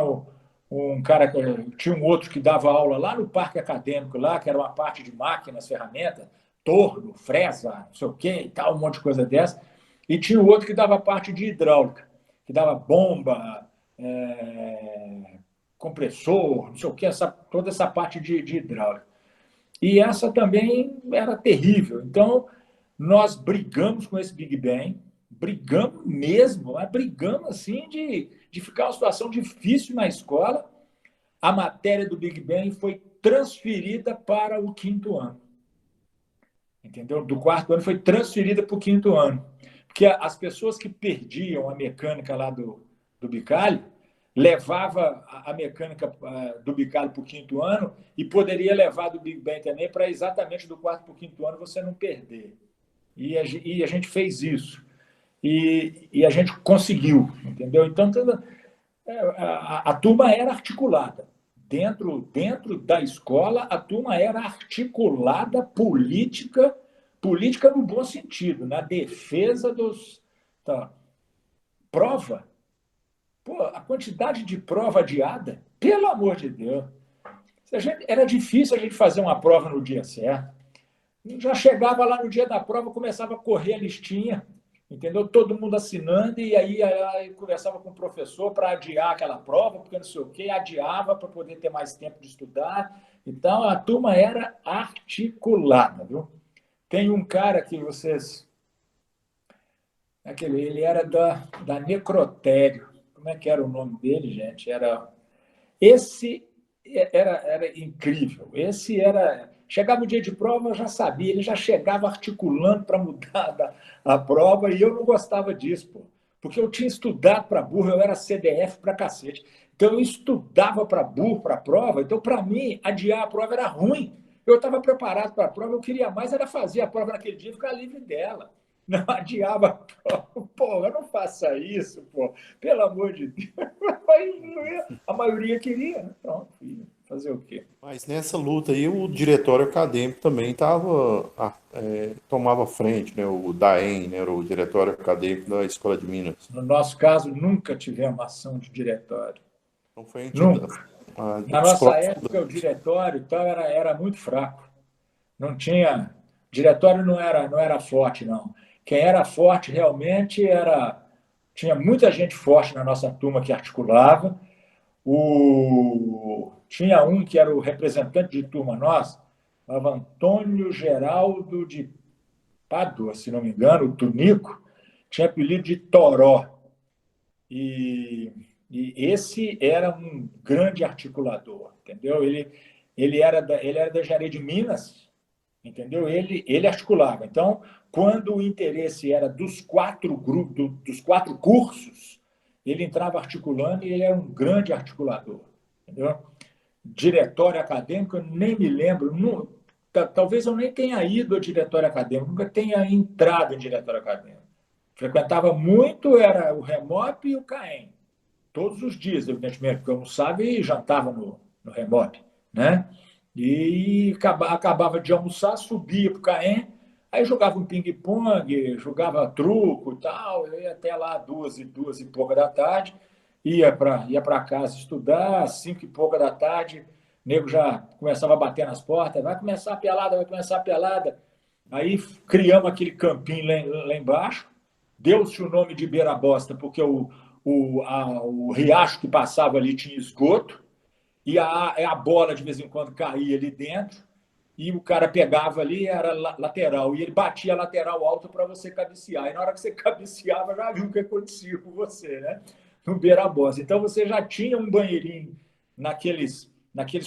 um cara, tinha um outro que dava aula lá no parque acadêmico, lá, que era uma parte de máquinas, ferramentas, torno, fresa, não sei o quê e tal, um monte de coisa dessa. E tinha o outro que dava parte de hidráulica, que dava bomba, compressor, não sei o quê, toda essa parte de hidráulica. E essa também era terrível. Então, nós brigamos com esse Big Bang, brigamos mesmo, mas brigamos assim de ficar uma situação difícil na escola. A matéria do Big Bang foi transferida para o 5º ano. Entendeu? Do 4º ano foi transferida para o 5º ano. Porque as pessoas que perdiam a mecânica lá do Bicalho levava a mecânica do Bicalho para o 5º ano e poderia levar do Big Bang também para exatamente do 4º para o 5º ano você não perder. E a gente fez isso. E a gente conseguiu, entendeu? Então, a turma era articulada, dentro da escola, a turma era articulada política no bom sentido, na defesa dos... Tá. Prova. Pô, a quantidade de prova adiada, pelo amor de Deus. Era difícil a gente fazer uma prova no dia certo. Já chegava lá no dia da prova, começava a correr a listinha, entendeu? Todo mundo assinando, e aí conversava com o professor para adiar aquela prova, porque não sei o quê, adiava para poder ter mais tempo de estudar. Então, a turma era articulada, viu? Tem um cara que vocês... ele era da Necrotério. Como é que era o nome dele, gente? Esse era incrível. Esse era... Chegava o dia de prova, eu já sabia, ele já chegava articulando para mudar a prova, e eu não gostava disso, pô, porque eu tinha estudado para burro, eu era CDF para cacete. Então, eu estudava para burro, para a prova, então, para mim, adiar a prova era ruim. Eu estava preparado para a prova, eu queria mais era fazer a prova naquele dia e ficar livre dela. Não adiava a prova. Pô, eu não faça isso, pô. Pelo amor de Deus. A maioria queria, né? Pronto, fazer o quê? Mas nessa luta aí, o diretório acadêmico também tomava frente, né? O DAEM, né? Era o diretório acadêmico da Escola de Minas. No nosso caso, nunca tivemos ação de diretório. Então foi Nunca. Na nossa época, o diretório era muito fraco. Não tinha... O diretório não era forte, não. Quem era forte realmente era... Tinha muita gente forte na nossa turma que articulava. Tinha um que era o representante de turma nossa, chamava Antônio Geraldo de Pádua, se não me engano, o Tunico, tinha apelido de Toró. E esse era um grande articulador, entendeu? Ele era da Engenharia de Minas, entendeu? Ele articulava. Então, quando o interesse era dos 4 grupos, dos 4 cursos, ele entrava articulando e ele era um grande articulador, entendeu? Diretório acadêmico, eu nem me lembro, talvez eu nem tenha ido ao diretório acadêmico, nunca tenha entrado em diretório acadêmico. Frequentava muito, era o Remop e o CAEM. Todos os dias, evidentemente, porque eu almoçava e jantava no Remop, né? E acabava de almoçar, subia para o CAEM, aí jogava um ping-pong, jogava truco e tal, eu ia até lá 2 e pouca da tarde, ia para casa estudar, 5 e pouca da tarde, o nego já começava a bater nas portas, vai começar a pelada. Aí criamos aquele campinho lá embaixo, deu-se o nome de Beira Bosta, porque o riacho que passava ali tinha esgoto, e a bola de vez em quando caía ali dentro, e o cara pegava ali, era lateral, e ele batia a lateral alta para você cabecear. E na hora que você cabeceava, já viu o que acontecia com você, né? No Beira Bosta. Então você já tinha um banheirinho naqueles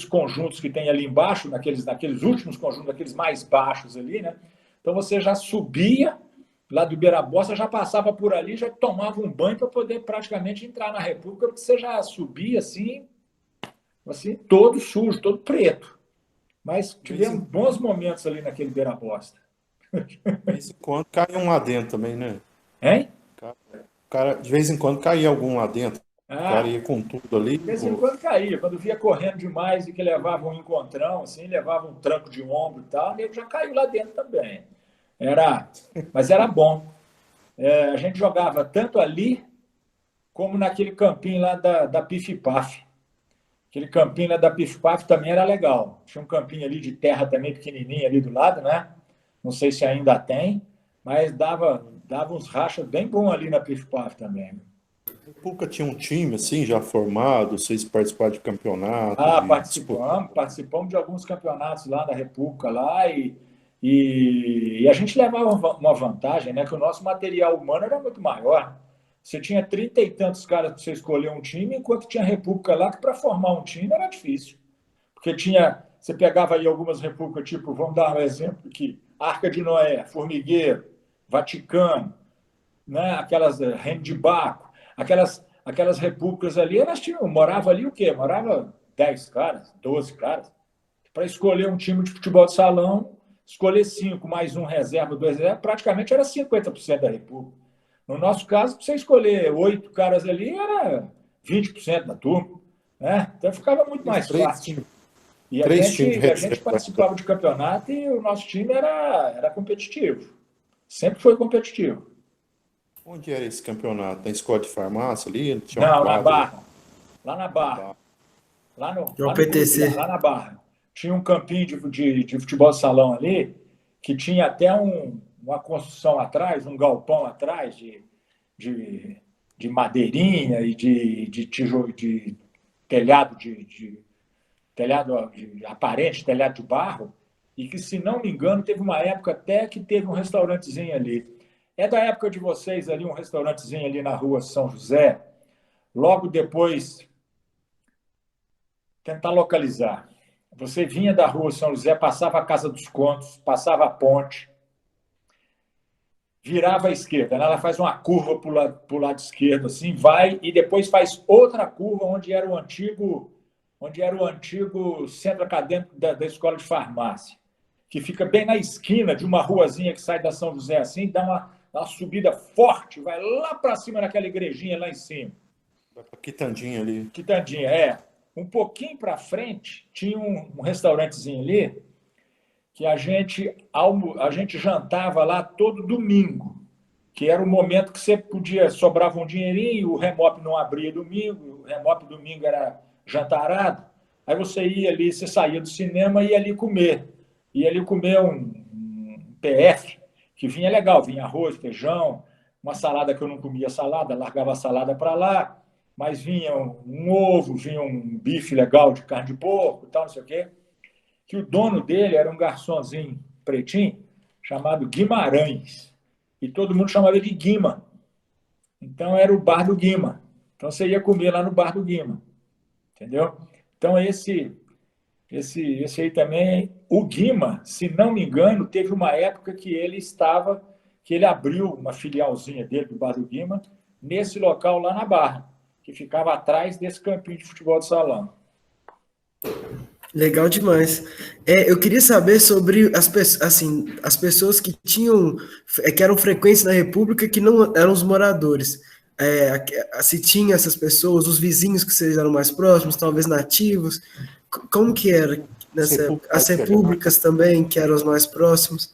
conjuntos que tem ali embaixo, naqueles últimos conjuntos, naqueles mais baixos ali, né? Então você já subia lá do Beira Bosta, já passava por ali, já tomava um banho para poder praticamente entrar na República, porque você já subia assim, todo sujo, todo preto. Mas tivemos bons momentos ali naquele Beira Bosta. De vez em quando caía um lá dentro também, né? Hein? De vez em quando caía algum lá dentro. O cara ia com tudo ali. De vez em quando caía. Quando via correndo demais e que levava um encontrão, assim, levava um tranco de ombro e tal, ele já caiu lá dentro também. Mas era bom. A gente jogava tanto ali como naquele campinho lá da Pif-Paf. Aquele campinho lá da Pif-Paf também era legal. Tinha um campinho ali de terra também pequenininho ali do lado, né? Não sei se ainda tem, mas dava uns rachas bem bons ali na Pif-Paf também. A República tinha um time assim já formado, vocês participaram de campeonato? Participamos de alguns campeonatos lá da República lá e a gente levava uma vantagem, né? Que o nosso material humano era muito maior. Você tinha 30 e tantos caras para você escolher um time, enquanto tinha República lá que para formar um time era difícil. Porque você pegava aí algumas repúblicas, tipo, vamos dar um exemplo aqui, Arca de Noé, Formigueiro, Vaticano, né? Aquelas Reino de Baco, aquelas repúblicas ali, morava ali o quê? Morava 10 caras, 12 caras. Para escolher um time de futebol de salão, escolher 5 mais um reserva, 2 reserva, praticamente era 50% da república. No nosso caso, para você escolher 8 caras ali, era 20% da turma. né? Então ficava muito mais fácil. E Três times de a gente reserva. participava de campeonato e o nosso time era competitivo. Sempre foi competitivo. Onde era esse campeonato? Na escola de farmácia ali? Tinha uma Não, na quadra? Barra. Lá na Barra. É o Lá no PTC. lá na Barra. Tinha um campinho de futebol de salão ali, que tinha até uma construção atrás, um galpão atrás de, de madeirinha e de tijolo, de telhado aparente, telhado de barro, e que, se não me engano, teve uma época até que teve um restaurantezinho ali. É da época de vocês ali, um restaurantezinho ali na rua São José. Logo depois, tentar localizar. Você vinha da rua São José, passava a Casa dos Contos, passava a ponte, virava à esquerda, né? Ela faz uma curva para o lado esquerdo, assim, vai e depois faz outra curva onde era o antigo centro acadêmico da escola de farmácia, que fica bem na esquina de uma ruazinha que sai da São José, assim, dá uma subida forte, vai lá para cima naquela igrejinha lá em cima. Quitandinha ali. Quitandinha, é. Um pouquinho para frente, tinha um restaurantezinho ali que a gente jantava lá todo domingo, que era o momento que você podia, sobrava um dinheirinho, o Remop não abria domingo, o Remop domingo era jantarado, aí você ia ali, você saía do cinema e ia ali comer um PF, que vinha legal, vinha arroz, feijão, uma salada que eu não comia salada, largava a salada para lá, mas vinha um ovo, vinha um bife legal de carne de porco e tal, não sei o quê, que o dono dele era um garçonzinho pretinho, chamado Guimarães. E todo mundo chamava ele de Guima. Então era o bar do Guima. Então você ia comer lá no bar do Guima. Entendeu? Então esse aí também, o Guima, se não me engano, teve uma época que ele abriu uma filialzinha dele do bar do Guima, nesse local lá na Barra, que ficava atrás desse campinho de futebol de salão. Legal demais. Eu queria saber sobre as pessoas que que eram frequentes na República, que não eram os moradores. Se tinha essas pessoas, os vizinhos que vocês eram mais próximos, talvez nativos. Como que era nessa época? As repúblicas também, que eram os mais próximos.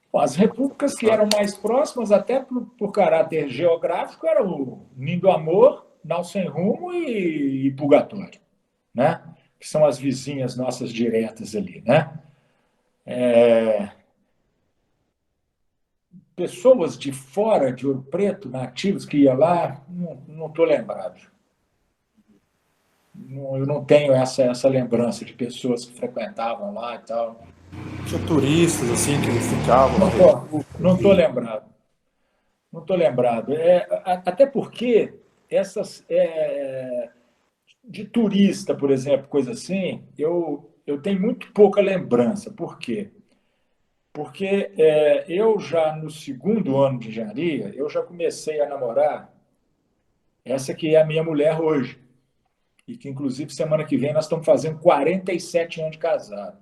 Bom, as repúblicas que eram mais próximas, até por caráter geográfico, eram o Ninho do Amor, Nau Sem Rumo e Purgatório, né? Que são as vizinhas nossas diretas ali, né? Pessoas de fora de Ouro Preto, nativos que iam lá, não estou lembrado. Eu não tenho essa lembrança de pessoas que frequentavam lá e tal. Tinha turistas, assim, que ficavam. Não estou lembrado. Não estou lembrado. Até porque de turista, por exemplo, coisa assim, eu tenho muito pouca lembrança. Por quê? Porque eu já, no segundo ano de engenharia, eu já comecei a namorar essa que é a minha mulher hoje. E que, inclusive, semana que vem nós estamos fazendo 47 anos de casado.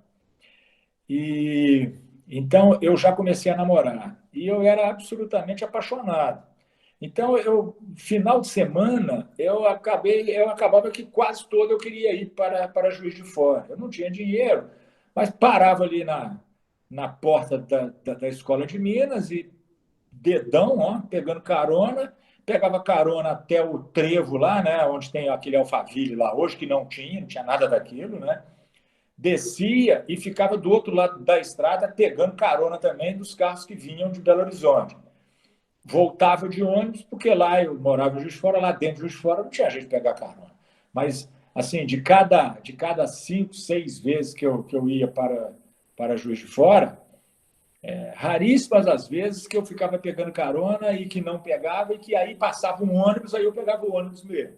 E então eu já comecei a namorar. E eu era absolutamente apaixonado. Então, final de semana, eu acabava que quase todo eu queria ir para Juiz de Fora. Eu não tinha dinheiro, mas parava ali na porta da escola de Minas e dedão, ó, pegando carona, pegava carona até o trevo lá, né, onde tem aquele Alphaville lá hoje, que não tinha nada daquilo, né? Descia e ficava do outro lado da estrada pegando carona também dos carros que vinham de Belo Horizonte. Voltava de ônibus, porque lá eu morava em Juiz de Fora, lá dentro de Juiz de Fora não tinha jeito de pegar carona. Mas, assim, de cada 5, 6 vezes que eu ia para Juiz de Fora, raríssimas as vezes que eu ficava pegando carona e que não pegava, e que aí passava um ônibus, aí eu pegava o ônibus mesmo.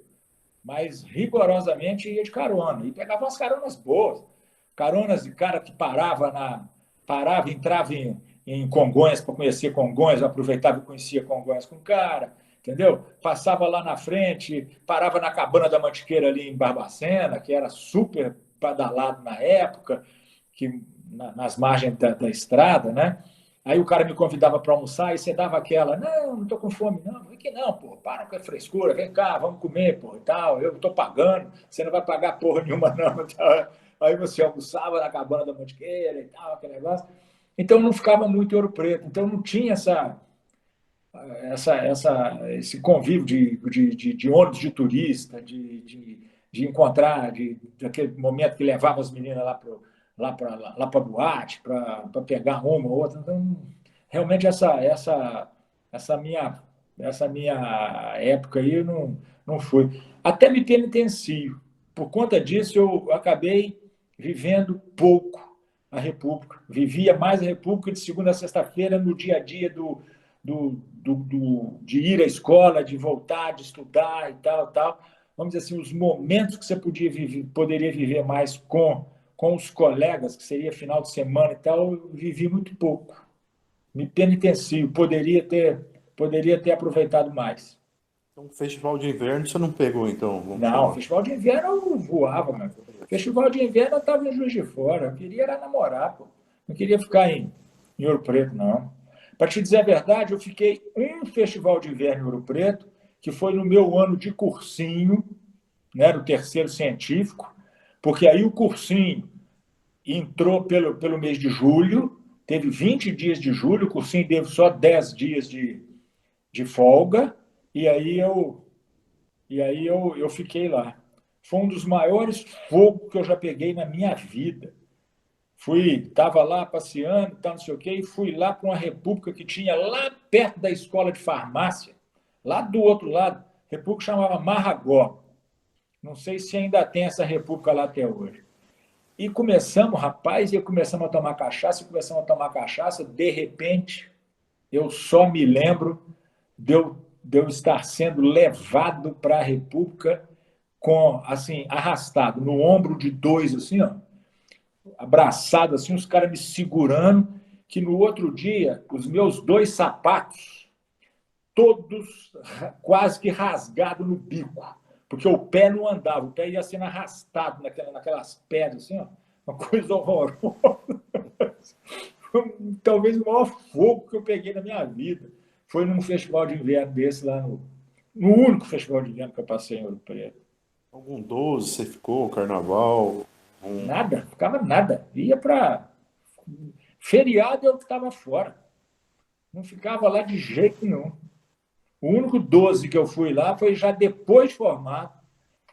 Mas rigorosamente ia de carona. E pegava umas caronas boas. Caronas de cara que entrava em Congonhas para conhecer Congonhas, aproveitava e conhecia Congonhas com o cara, entendeu? Passava lá na frente, parava na Cabana da Mantiqueira ali em Barbacena, que era super badalado na época, nas margens da estrada, né? Aí o cara me convidava para almoçar e você dava aquela, não estou com fome, não. Por que não, pô? Para com a frescura, vem cá, vamos comer, pô, e tal. Eu estou pagando, você não vai pagar porra nenhuma, não. Aí você almoçava na cabana da Mantiqueira e tal, aquele negócio. Então não ficava muito em Ouro Preto. Então não tinha esse convívio de ônibus de turista, de encontrar, daquele momento que levava as meninas lá para boate, para pegar uma ou outra. Então, realmente, essa minha época aí eu não foi. Até me penitencio. Por conta disso, eu acabei vivendo pouco a República. Vivia mais a República de segunda a sexta-feira, no dia a dia de ir à escola, de voltar, de estudar e tal, tal. Vamos dizer assim, os momentos que você poderia viver mais com os colegas, que seria final de semana e tal, eu vivi muito pouco. Me penitencio, poderia ter aproveitado mais. Então, festival de inverno você não pegou, então, vamos Não, chamar. festival de inverno eu voava, mano. Festival de inverno eu estava em Juiz de Fora. Eu queria era namorar, pô. Não queria ficar em Ouro Preto, não. Para te dizer a verdade, eu fiquei um festival de inverno em Ouro Preto, que foi no meu ano de cursinho, né, no terceiro científico, porque aí o cursinho entrou pelo mês de julho, teve 20 dias de julho, o cursinho teve só 10 dias de folga, e aí eu fiquei lá. Foi um dos maiores fogos que eu já peguei na minha vida. Estava lá passeando, tal, não sei o quê, e fui lá para uma república que tinha lá perto da escola de farmácia, lá do outro lado, república chamava Marragó. Não sei se ainda tem essa república lá até hoje. E começamos, rapaz, e começamos a tomar cachaça, de repente, eu só me lembro de eu estar sendo levado para a república assim, arrastado, no ombro de dois, assim, ó, abraçado, assim, os caras me segurando, que no outro dia, os meus dois sapatos, todos quase que rasgados no bico, porque o pé não andava, o pé ia sendo arrastado naquelas pedras, assim, ó, uma coisa horrorosa. Talvez o maior fogo que eu peguei na minha vida foi num festival de inverno desse lá no único festival de inverno que eu passei em Ouro Preto. Algum 12 você ficou, carnaval? Nada, ficava nada. Ia para feriado, eu estava fora. Não ficava lá de jeito nenhum. O único 12 que eu fui lá foi já depois de formado,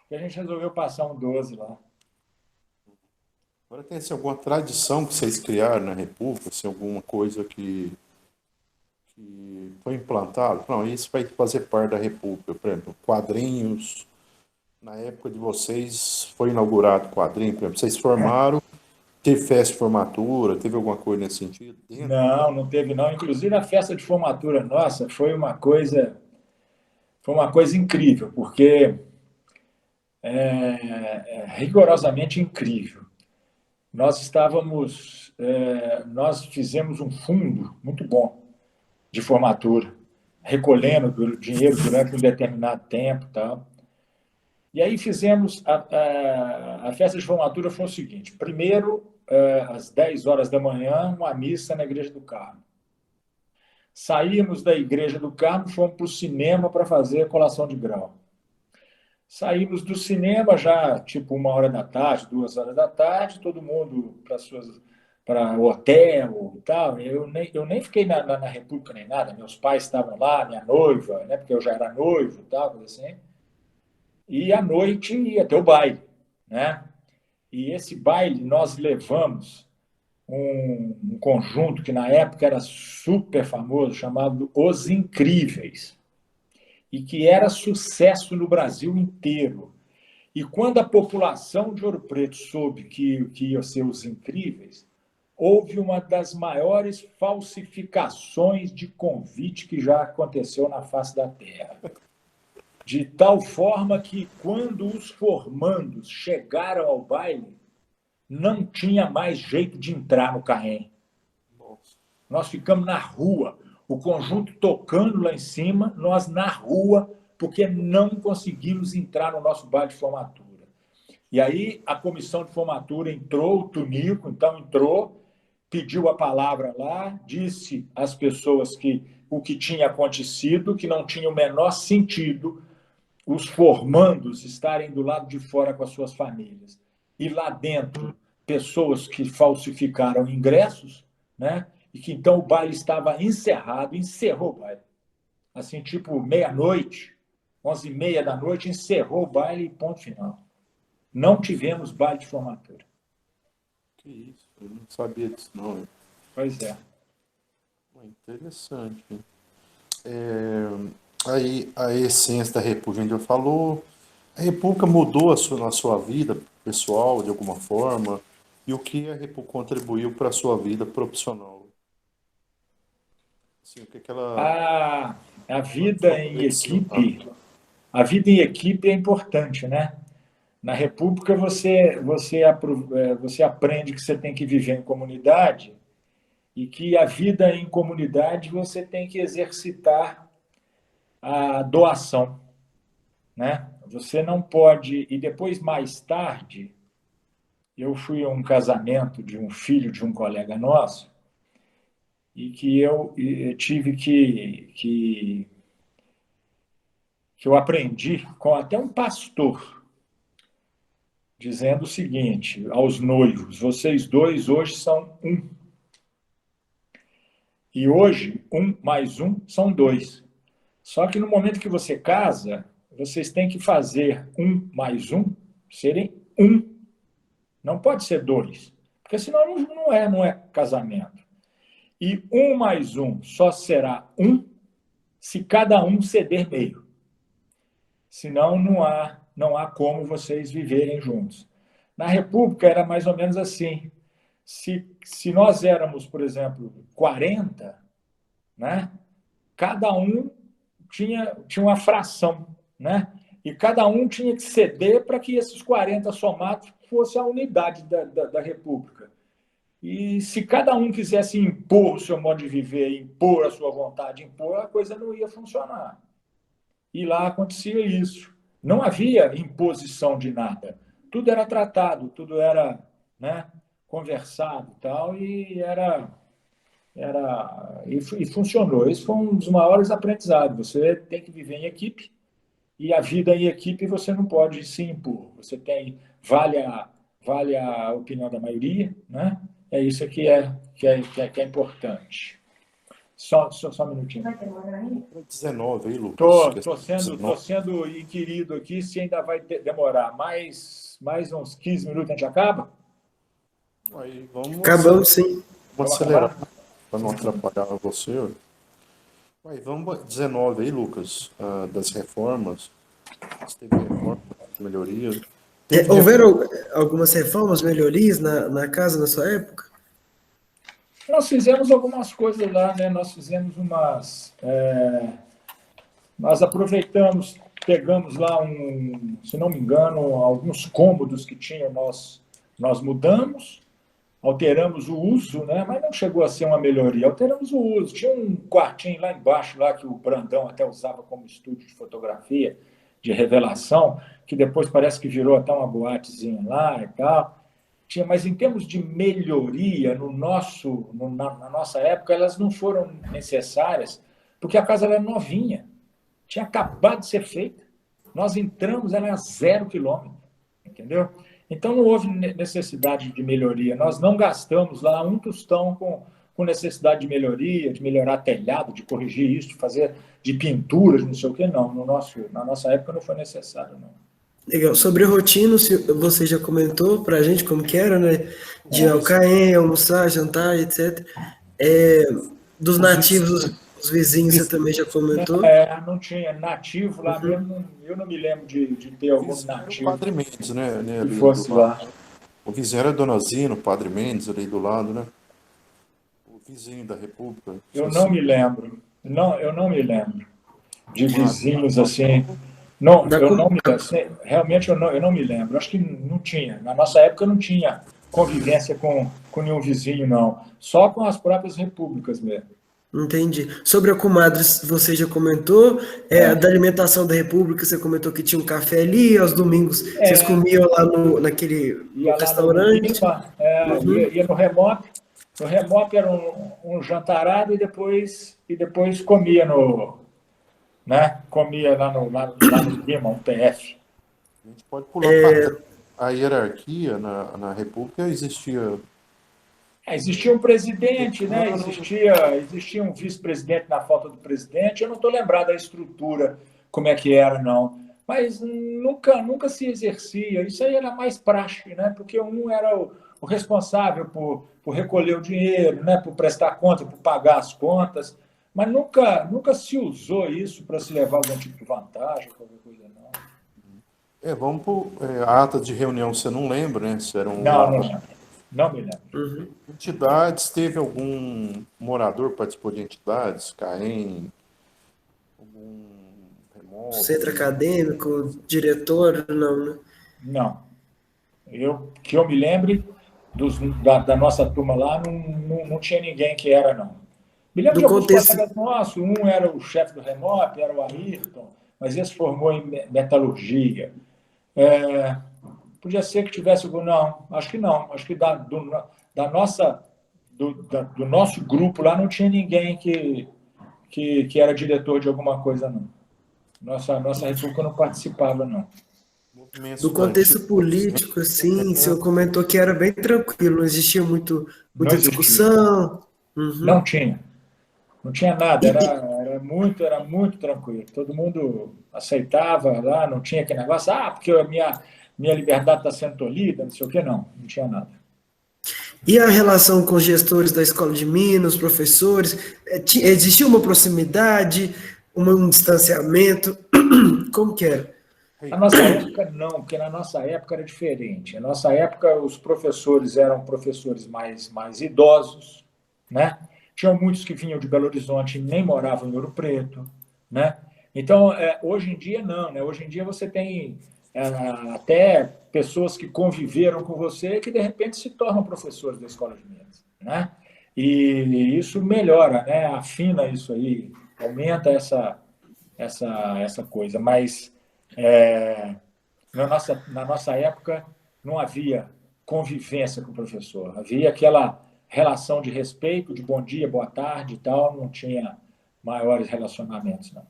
que a gente resolveu passar um 12 lá. Agora tem assim, alguma tradição que vocês criaram na República, assim, alguma coisa que foi implantado? Não, isso vai fazer parte da República, por exemplo, quadrinhos. Na época de vocês foi inaugurado quadrinho, por exemplo, vocês formaram, teve festa de formatura, teve alguma coisa nesse sentido? Não, não teve não. Inclusive a festa de formatura nossa foi uma coisa incrível, porque rigorosamente incrível. Nós fizemos um fundo muito bom de formatura, recolhendo dinheiro durante um determinado tempo, tal. E aí fizemos a festa de formatura foi o seguinte: primeiro, às 10 horas da manhã, uma missa na Igreja do Carmo. Saímos da Igreja do Carmo, fomos para o cinema para fazer a colação de grau. Saímos do cinema já, tipo, 1 hora da tarde, 2 horas da tarde, todo mundo para o hotel e tal. Eu nem fiquei na República nem nada. Meus pais estavam lá, minha noiva, né, porque eu já era noivo e tal, coisa assim. E à noite ia até o baile, né? E esse baile nós levamos um conjunto que na época era super famoso, chamado Os Incríveis, e que era sucesso no Brasil inteiro. E quando a população de Ouro Preto soube que ia ser Os Incríveis, houve uma das maiores falsificações de convite que já aconteceu na face da Terra. De tal forma que, quando os formandos chegaram ao baile, não tinha mais jeito de entrar no Carrém. Nós ficamos na rua, o conjunto tocando lá em cima, nós na rua, porque não conseguimos entrar no nosso baile de formatura. E aí a comissão de formatura entrou, o Tunico, então entrou, pediu a palavra lá, disse às pessoas que o que tinha acontecido, que não tinha o menor sentido os formandos estarem do lado de fora com as suas famílias. E lá dentro, pessoas que falsificaram ingressos, né? E que então o baile estava encerrado, encerrou o baile. Assim, tipo, meia-noite, 11h30 da noite, encerrou o baile e ponto final. Não tivemos baile de formatura. Que isso, eu não sabia disso, não. Pois é. Interessante. Aí a essência da República, a gente já falou. A República mudou na sua vida pessoal, de alguma forma? E o que a República contribuiu para a sua vida profissional? Assim, o que ela... A vida em equipe, a vida em equipe é importante, né? Na República você aprende que você tem que viver em comunidade e que a vida em comunidade você tem que exercitar a doação, né? Você não pode... E depois, mais tarde, eu fui a um casamento de um filho de um colega nosso e que eu tive que eu aprendi com até um pastor, dizendo o seguinte aos noivos: vocês dois hoje são um. E hoje, 1 mais 1 são 2. Só que no momento que você casa, vocês têm que fazer 1 mais 1 serem 1. Não pode ser 2, porque senão não é casamento. E 1 mais 1 só será 1 se cada um ceder meio. Senão não há como vocês viverem juntos. Na República era mais ou menos assim. Se nós éramos, por exemplo, 40, né? Cada um tinha uma fração, né? E cada um tinha que ceder para que esses 40 somados fosse a unidade da República. E se cada um quisesse impor o seu modo de viver, impor a sua vontade, impor, a coisa não ia funcionar. E lá acontecia isso. Não havia imposição de nada. Tudo era tratado, tudo era, né, conversado e tal, e funcionou. Esse foi um dos maiores aprendizados. Você tem que viver em equipe, e a vida em equipe você não pode se impor. Você vale a opinião da maioria, né? É isso que é importante. Só um minutinho. 19 aí, Lucas. Tô sendo inquirido aqui se ainda vai demorar. Mais uns 15 minutos a gente acaba? Aí, Acabamos, sim. Vamos acelerar para não atrapalhar você. Aí, vamos 19 aí, Lucas, das reformas. Você teve reforma, melhorias. Houveram algumas reformas, melhorias na casa na sua época? Nós fizemos algumas coisas lá, né? Nós fizemos nós aproveitamos, pegamos lá se não me engano, alguns cômodos que tinham, nós mudamos, alteramos o uso, né? Mas não chegou a ser uma melhoria. Alteramos o uso. Tinha um quartinho lá embaixo, lá que o Brandão até usava como estúdio de fotografia, de revelação, que depois parece que virou até uma boatezinha lá e tal. Mas em termos de melhoria na nossa época, elas não foram necessárias, porque a casa era novinha, tinha acabado de ser feita. Nós entramos, ela era 0 quilômetro, entendeu? Então não houve necessidade de melhoria. Nós não gastamos lá um tostão com necessidade de melhoria, de melhorar telhado, de corrigir isso, de fazer de pinturas, não sei o que, não. Na nossa época não foi necessário, não. Legal. Sobre a rotina, você já comentou pra gente como que era, né? De Alcaém, almoçar, jantar, etc. Dos nativos, os vizinhos, você também já comentou? Não tinha nativo lá mesmo. Eu não me lembro de ter algum nativo. O Padre Mendes, né? Que fosse lá. O vizinho era Dona Zina, o Padre Mendes, ali do lado, né? O vizinho da República. Eu não me lembro. Não, eu não me lembro de vizinhos assim. Não, eu não me lembro. Realmente eu não me lembro. Acho que não tinha. Na nossa época não tinha convivência com nenhum vizinho, não. Só com as próprias repúblicas mesmo. Entendi. Sobre a comadre, você já comentou. Da alimentação da República, você comentou que tinha um café ali, aos domingos vocês comiam lá naquele restaurante. Ia no Remope, No Remop era um jantarado e depois comia né? Comia lá no Lima, um PF. A gente pode pular para trás. A hierarquia na República existia Existia um presidente, né? decano. Existia um vice-presidente na falta do presidente. Eu não estou lembrado da estrutura, como é que era, não. Mas nunca se exercia. Isso aí era mais praxe, né? Porque um era o responsável por recolher o dinheiro, né? Por prestar conta, por pagar as contas. Mas nunca se usou isso para se levar algum tipo de vantagem, qualquer coisa, não. Vamos por atas de reunião, você não lembra, né? Se eram Não lembro. Não me lembro. entidades, teve algum morador que participou de entidades, CAEM, algum Centro remoto? acadêmico, diretor, não, né? Não. Que eu me lembre, da nossa turma lá, não tinha ninguém que era, não. Me lembro Do de alguns contexto, colegas nossos, um era o chefe do Remop, era o Ayrton, mas esse formou em metalurgia. Podia ser que tivesse algum. Não, acho que não. Acho que da nossa, do nosso grupo lá não tinha ninguém que era diretor de alguma coisa, não. Nossa república não participava, não. Movimento do estudantil, contexto político, assim, o senhor comentou que era bem tranquilo, não existia Não muita existia. discussão. Uhum. Não tinha. Não tinha nada, era muito tranquilo. Todo mundo aceitava lá, não tinha aquele negócio, porque a minha liberdade está sendo tolhida, não sei o quê, não tinha nada. E a relação com os gestores da Escola de Minas, os professores, existia uma proximidade, um distanciamento, como que era? Na nossa época, não, porque na nossa época era diferente. Na nossa época, os professores eram professores mais idosos, né? Tinham muitos que vinham de Belo Horizonte e nem moravam em Ouro Preto, né? Então, hoje em dia, não, né? Hoje em dia você tem até pessoas que conviveram com você que, de repente, se tornam professores da Escola de Minas, né? E isso melhora, né? Afina isso aí, aumenta essa coisa, mas na nossa época não havia convivência com o professor, havia aquela relação de respeito, de bom dia, boa tarde e tal, não tinha maiores relacionamentos, não.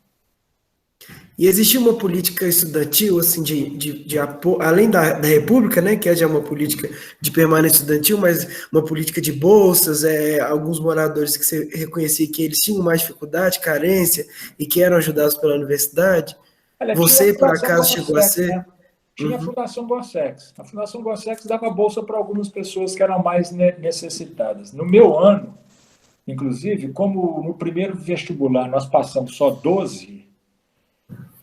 E existia uma política estudantil, assim, de apoio, além da República, né, que é já uma política de permanência estudantil, mas uma política de bolsas, alguns moradores que você reconhecia que eles tinham mais dificuldade, carência, e que eram ajudados pela universidade. Olha, tinha a Você, por Fundação acaso, chegou a Gorsex, ser? né? Tinha a Fundação Gorsex. A Fundação Gorsex dava bolsa para algumas pessoas que eram mais necessitadas. No meu ano, inclusive, como no primeiro vestibular nós passamos só 12,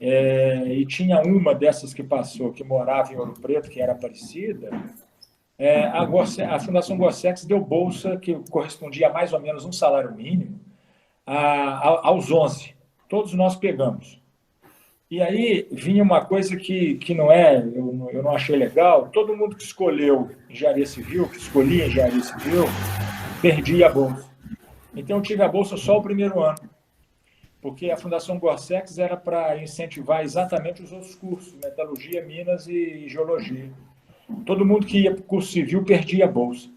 e tinha uma dessas que passou, que morava em Ouro Preto, que era Aparecida, a Fundação Gorsex deu bolsa que correspondia a mais ou menos um salário mínimo aos 11. Todos nós pegamos. E aí vinha uma coisa que não eu não achei legal. Todo mundo que escolheu engenharia civil, que escolhia engenharia civil, perdia a bolsa. Então eu tive a bolsa só o primeiro ano, porque a Fundação Gorsex era para incentivar exatamente os outros cursos, metalurgia, minas e geologia. Todo mundo que ia para o curso civil perdia a bolsa.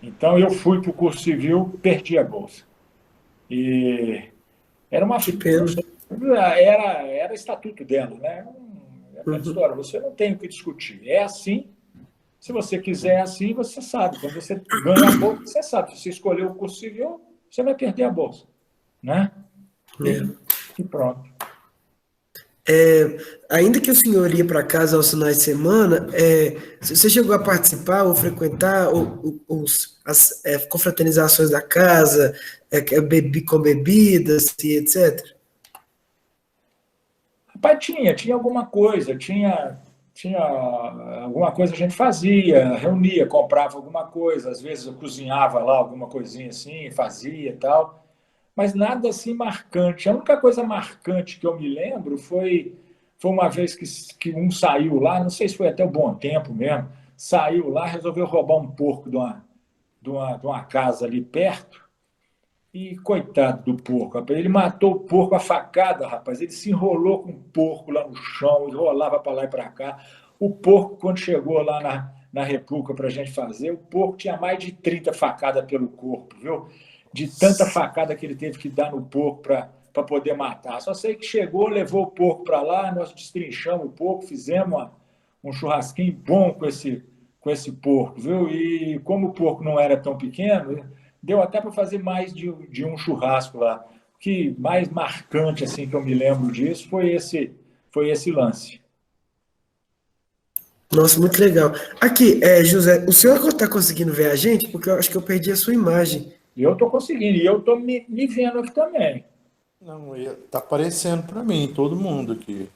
Então eu fui para o curso civil, perdi a bolsa. E era uma Que pena. era estatuto dela, né? É aquela história, você não tem o que discutir. É assim, se você quiser assim, você sabe. Quando você ganha a bolsa, você sabe. Se você escolher o curso civil, você vai perder a bolsa, né? E pronto. Ainda que o senhor ia para casa aos finais de semana, você chegou a participar ou frequentar as confraternizações da casa, com bebidas e etc? Rapaz, tinha alguma coisa, tinha alguma coisa a gente fazia, reunia, comprava alguma coisa, às vezes eu cozinhava lá alguma coisinha assim, fazia e tal, mas nada assim marcante. A única coisa marcante que eu me lembro foi uma vez que um saiu lá, não sei se foi até o Bom Tempo mesmo, saiu lá, resolveu roubar um porco de uma casa ali perto. E coitado do porco, rapaz. Ele matou o porco a facada, rapaz. Ele se enrolou com o porco lá no chão, ele rolava para lá e para cá. O porco, quando chegou lá na República para a gente fazer, o porco tinha mais de 30 facadas pelo corpo, viu? De tanta facada que ele teve que dar no porco para poder matar. Só sei que chegou, levou o porco para lá, nós destrinchamos o porco, fizemos um churrasquinho bom com esse porco, viu? E como o porco não era tão pequeno, deu até para fazer mais de um churrasco lá. O que mais marcante assim que eu me lembro disso foi esse lance. Nossa, muito legal. Aqui, José, o senhor está conseguindo ver a gente? Porque eu acho que eu perdi a sua imagem. E eu estou conseguindo, e eu estou me vendo aqui também. Não, tá aparecendo para mim, todo mundo aqui.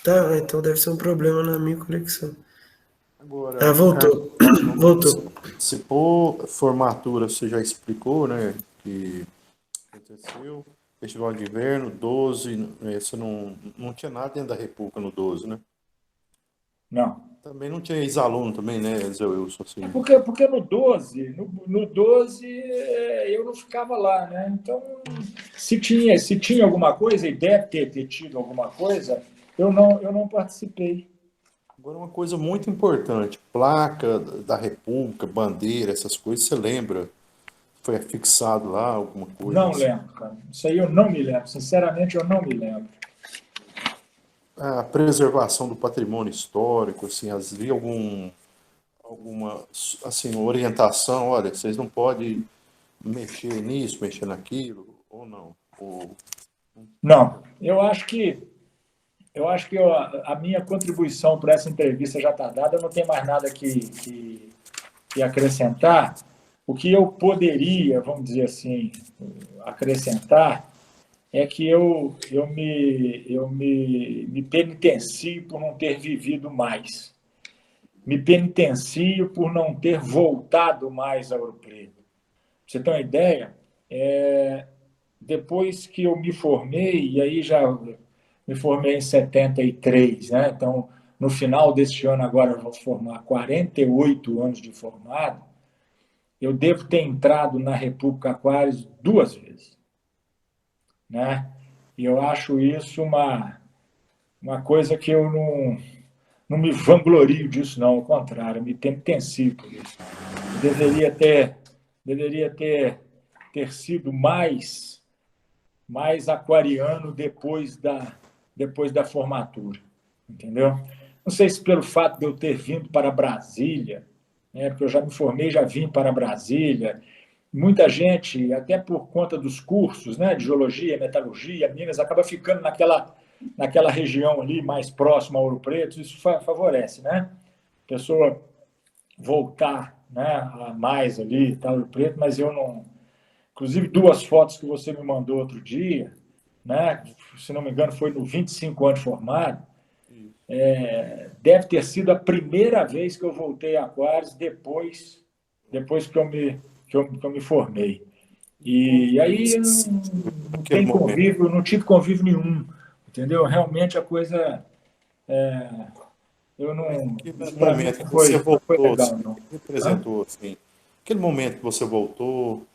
Tá, então deve ser um problema na minha conexão. Agora, Voltou. Voltou. se for formatura, você já explicou, né? Que aconteceu. Festival de Inverno, 12, esse não tinha nada dentro da República no 12, né? Não. Também não tinha ex-aluno também, né, Zé Wilson? Assim. Porque no 12, no 12 eu não ficava lá, né? Então, se tinha alguma coisa, e deve ter tido alguma coisa, eu não participei. Agora, uma coisa muito importante, placa da República, bandeira, essas coisas, você lembra? Foi afixado lá, alguma coisa? Não assim? lembro, cara. Isso aí eu não me lembro. Sinceramente, eu não me lembro. A preservação do patrimônio histórico, assim, havia alguma assim, orientação, olha, vocês não podem mexer nisso, mexer naquilo, ou não? Não, eu acho que a minha contribuição para essa entrevista já está dada, eu não tenho mais nada que acrescentar. O que eu poderia, vamos dizer assim, acrescentar é que eu me penitencio por não ter vivido mais. Me penitencio por não ter voltado mais a Ouro Preto. Pra você ter uma ideia, depois que eu me formei, e aí já me formei em 73, né? Então, no final deste ano, agora eu vou formar 48 anos de formado, eu devo ter entrado na República Aquários 2 vezes. Né? E eu acho isso uma coisa que eu não me vanglorio disso, não, ao contrário, eu me penitencio por isso. Eu deveria ter sido mais aquariano depois da formatura, entendeu? Não sei se pelo fato de eu ter vindo para Brasília, né, porque eu já me formei, já vim para Brasília. Muita gente, até por conta dos cursos, né, de geologia, metalurgia, Minas, acaba ficando naquela região ali mais próxima a Ouro Preto, isso favorece, né? A pessoa voltar, né, a mais ali, tá, Ouro Preto, mas eu não... Inclusive, 2 fotos que você me mandou outro dia, né, se não me engano, foi no 25 anos de formado, deve ter sido a primeira vez que eu voltei a Aquários depois que eu me formei. E aí não tem convívio, não tive convívio nenhum, entendeu? Realmente a coisa, eu não... Aquele momento que você voltou, legal, não. Que representou, assim, aquele momento que você voltou,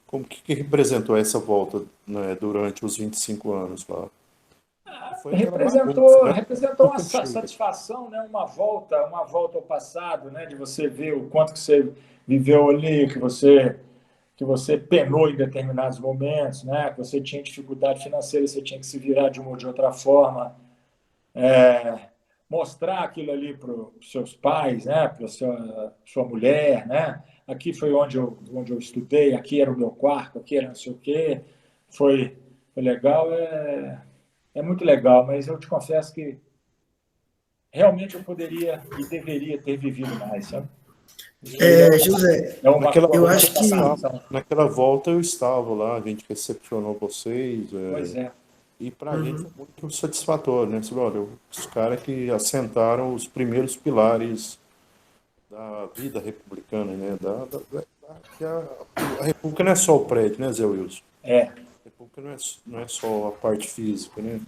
como que representou essa volta, né, durante os 25 anos lá? Representou uma satisfação, né? Uma volta ao passado, né? De você ver o quanto que você viveu ali, que você penou em determinados momentos, né? Que você tinha dificuldade financeira, você tinha que se virar de uma ou de outra forma, mostrar aquilo ali para os seus pais, né? Para sua mulher, né? Aqui foi onde eu estudei, aqui era o meu quarto, aqui era não sei o quê, foi legal, é muito legal, mas eu te confesso que realmente eu poderia e deveria ter vivido mais, sabe? José, eu acho que... Naquela volta eu estava lá, a gente recepcionou vocês. Pois é. E para a gente foi muito satisfatório, né? Você falou, olha, os caras que assentaram os primeiros pilares da vida republicana, né? A República não é só o prédio, né, Zé Wilson? A República não é só a parte física, né?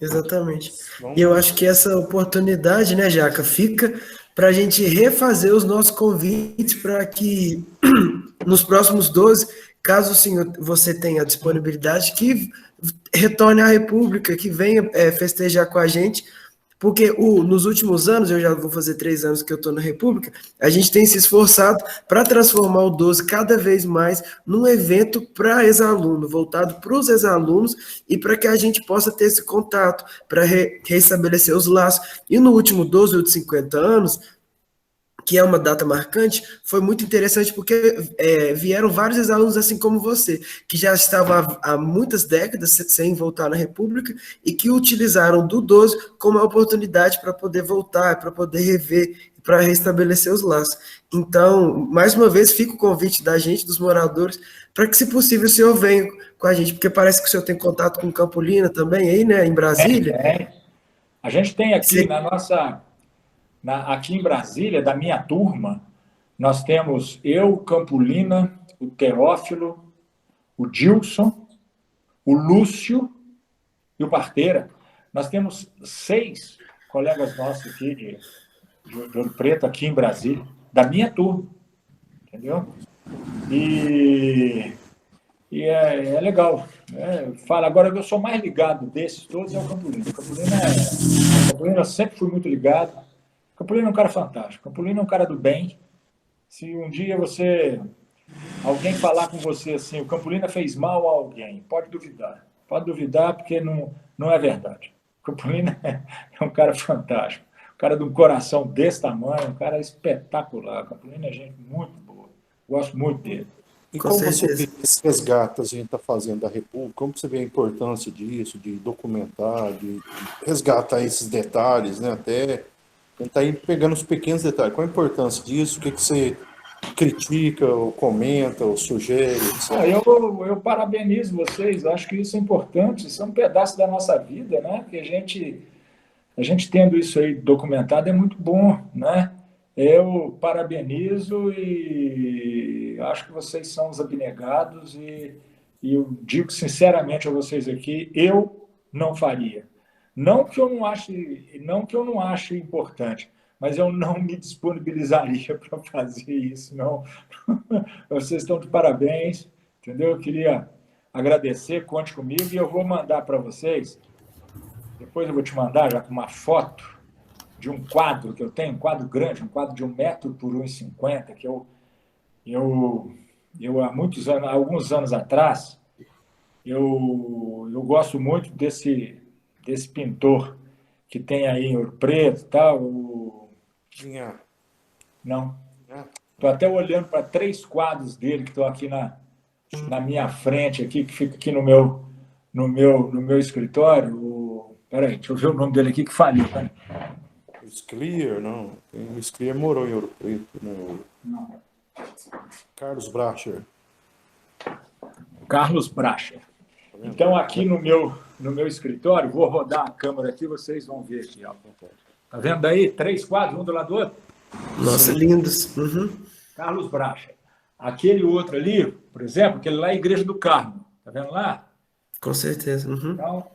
Exatamente. E eu acho que essa oportunidade, né, Jaca, fica para a gente refazer os nossos convites para que nos próximos 12, caso você tenha disponibilidade, que retorne à República, que venha festejar com a gente, Porque nos últimos anos, eu já vou fazer 3 anos que eu estou na República, a gente tem se esforçado para transformar o 12 cada vez mais num evento para ex-aluno, voltado para os ex-alunos e para que a gente possa ter esse contato, para restabelecer os laços. E no último 12, o de 50 anos, que é uma data marcante, foi muito interessante porque vieram vários ex-alunos assim como você, que já estavam há muitas décadas sem voltar na República e que utilizaram do 12 como uma oportunidade para poder voltar, para poder rever, para restabelecer os laços. Então, mais uma vez, fica o convite da gente, dos moradores, para que, se possível, o senhor venha com a gente, porque parece que o senhor tem contato com Campolina também, aí, né, em Brasília. A gente tem aqui Você... aqui em Brasília, da minha turma, nós temos eu, Campolina, o Teófilo, o Dilson, o Lúcio e o Parteira. Nós temos 6 colegas nossos aqui de Ouro Preto, aqui em Brasília, da minha turma, entendeu? E é legal. Fala, agora eu sou mais ligado desses todos é o Campolina. O Campolina eu sempre fui muito ligado. O Campolina é um cara fantástico. O Campolina é um cara do bem. Se um dia alguém falar com você assim, o Campolina fez mal a alguém, pode duvidar. Pode duvidar porque não é verdade. O Campolina é um cara fantástico. Um cara de um coração desse tamanho, um cara espetacular. O Campolina é gente muito boa. Gosto muito dele. E como você vê esse resgate que a gente está fazendo da República, como você vê a importância disso, de documentar, de resgatar esses detalhes, né? Até tentar ir pegando os pequenos detalhes. Qual a importância disso? O que você critica, ou comenta, ou sugere? Eu parabenizo vocês, acho que isso é importante, isso é um pedaço da nossa vida, né? Que a gente tendo isso aí documentado é muito bom, né? Eu parabenizo e acho que vocês são os abnegados e eu digo sinceramente a vocês aqui, eu não faria. Não que eu não ache importante, mas eu não me disponibilizaria para fazer isso, não. Vocês estão de parabéns, entendeu? Eu queria agradecer, conte comigo e eu vou mandar para vocês, depois eu vou te mandar já com uma foto de um quadro que eu tenho, um quadro grande, um quadro de 1 metro por 1,50, que eu há alguns anos atrás, eu gosto muito desse pintor que tem aí em Ouro Preto, tal. Não. Estou até olhando para 3 quadros dele que estão aqui na minha frente, aqui, que fica aqui no meu escritório. Peraí, deixa eu ver o nome dele aqui que faliu. Tá? Sclier, não. O Sclier morou em Ouro Preto. Não. Carlos Bracher. Carlos Bracher. Então, aqui no meu escritório, vou rodar a câmera aqui, vocês vão ver aqui. Ó. Tá vendo aí? 3 quadros, um do lado do outro? Nossa, lindos. Uhum. Carlos Bracher. Aquele outro ali, por exemplo, aquele lá é a Igreja do Carmo. Tá vendo lá? Com certeza. Uhum. Então,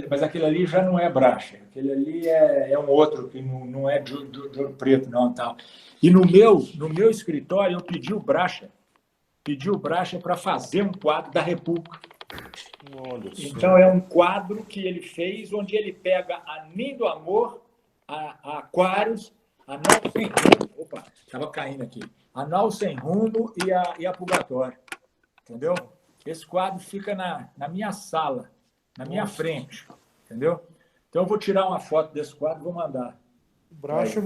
mas aquele ali já não é Bracher. Aquele ali é um outro que não é de Ouro Preto, não. Tal. E no meu escritório, eu pedi o Bracher para fazer um quadro da República. Então, é um quadro que ele fez, onde ele pega a Ninho do Amor, a Aquários, a Nau Sem Rumo. Opa, estava caindo aqui. A Nau Sem Rumo e a Purgatório. Entendeu? Esse quadro fica na minha sala, na minha frente. Entendeu? Então, eu vou tirar uma foto desse quadro e vou mandar.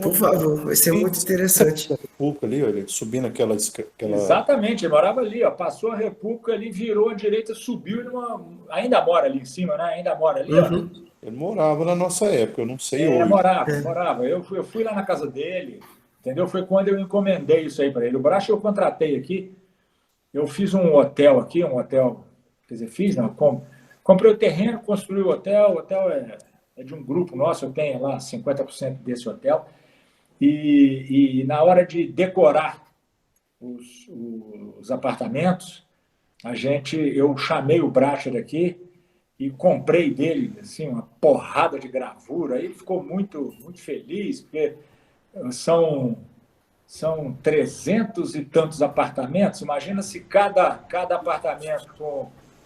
Por favor, vai ser muito interessante. A República ali, ele subindo aquela... Exatamente, ele morava ali, ó, passou a República ali, virou à direita, subiu ainda mora ali em cima, né? Ainda mora ali, uhum. ó. Ele morava na nossa época, eu não sei hoje. Morava. Eu fui lá na casa dele, entendeu? Foi quando eu encomendei isso aí para ele. O Bracho eu contratei aqui, eu fiz um hotel aqui, quer dizer, comprei o terreno, construí o hotel é de um grupo nosso, eu tenho lá 50% desse hotel, e na hora de decorar os apartamentos, eu chamei o Bracher aqui e comprei dele assim, uma porrada de gravura, aí ele ficou muito, muito feliz, porque são 300 e tantos apartamentos, imagina se cada apartamento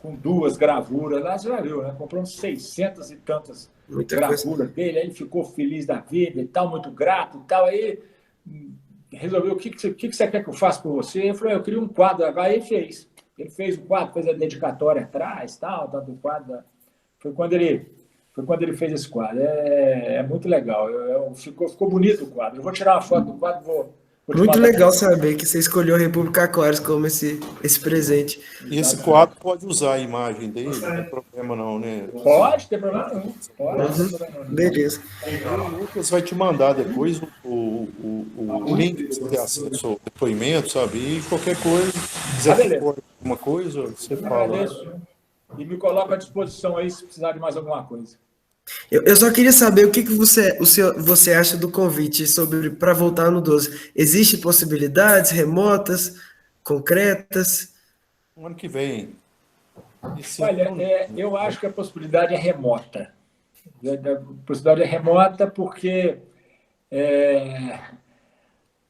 com 2 gravuras lá, você já viu, né? Comprou uns 600 e tantas Muita gravuras coisa. dele, aí ele ficou feliz da vida e tal, muito grato e tal, aí resolveu, o que você quer que eu faça por você? Eu falei, eu queria um quadro, aí ele fez o quadro, fez a dedicatória atrás, tal do quadro, foi quando ele fez esse quadro, é muito legal, ficou bonito o quadro, eu vou tirar uma foto do quadro, vou te Muito mandar. legal saber que você escolheu a República Aquários como esse presente. E esse quadro pode usar a imagem dele, não tem problema não, né? Pode, tem problema nenhum. Pode, tem problema nenhum. Beleza. O Lucas vai te mandar depois o link para você ter acesso ao depoimento, sabe? E qualquer coisa, quiser beleza. propor alguma coisa, você fala. Agradeço. E me coloco à disposição aí se precisar de mais alguma coisa. Eu só queria saber o que você acha do convite sobre para voltar no 12. Existem possibilidades remotas, concretas? No ano que vem. Esse Olha, ano, eu acho que a possibilidade é remota. A possibilidade é remota porque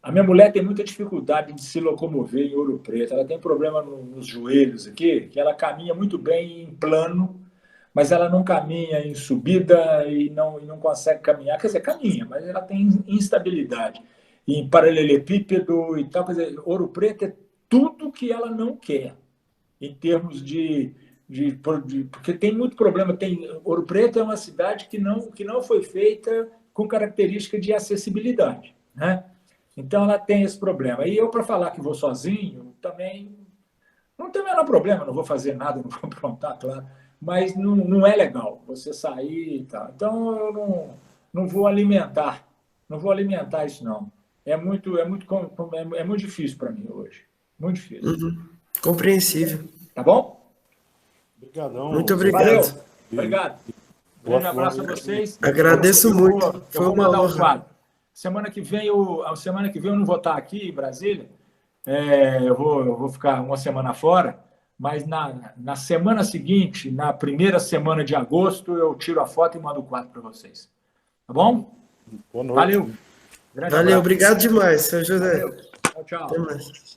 a minha mulher tem muita dificuldade de se locomover em Ouro Preto. Ela tem problema nos joelhos aqui, que ela caminha muito bem em plano, mas ela não caminha em subida e não consegue caminhar. Quer dizer, caminha, mas ela tem instabilidade. Em paralelepípedo e tal. Quer dizer, Ouro Preto é tudo que ela não quer, em termos porque tem muito problema. Ouro Preto é uma cidade que não foi feita com característica de acessibilidade, né? Então, ela tem esse problema. E eu, para falar que vou sozinho, também não tem o menor problema, não vou fazer nada, não vou aprontar, claro, mas não é legal você sair e tal. Então, eu não vou alimentar isso, não. É muito difícil para mim hoje. Muito difícil. Compreensível. Tá bom? obrigadão. Muito Valeu. obrigado. Obrigado. Grande abraço a vocês. Agradeço muito. Foi Eu vou uma mandar um honra. quadro. Semana que vem eu não vou estar aqui em Brasília. Eu vou ficar uma semana fora, mas na semana seguinte, na primeira semana de agosto, eu tiro a foto e mando o quadro para vocês. Tá bom? Boa noite. Valeu. Grande Valeu, abraço. obrigado demais, seu José. Valeu. Tchau, tchau. Até mais.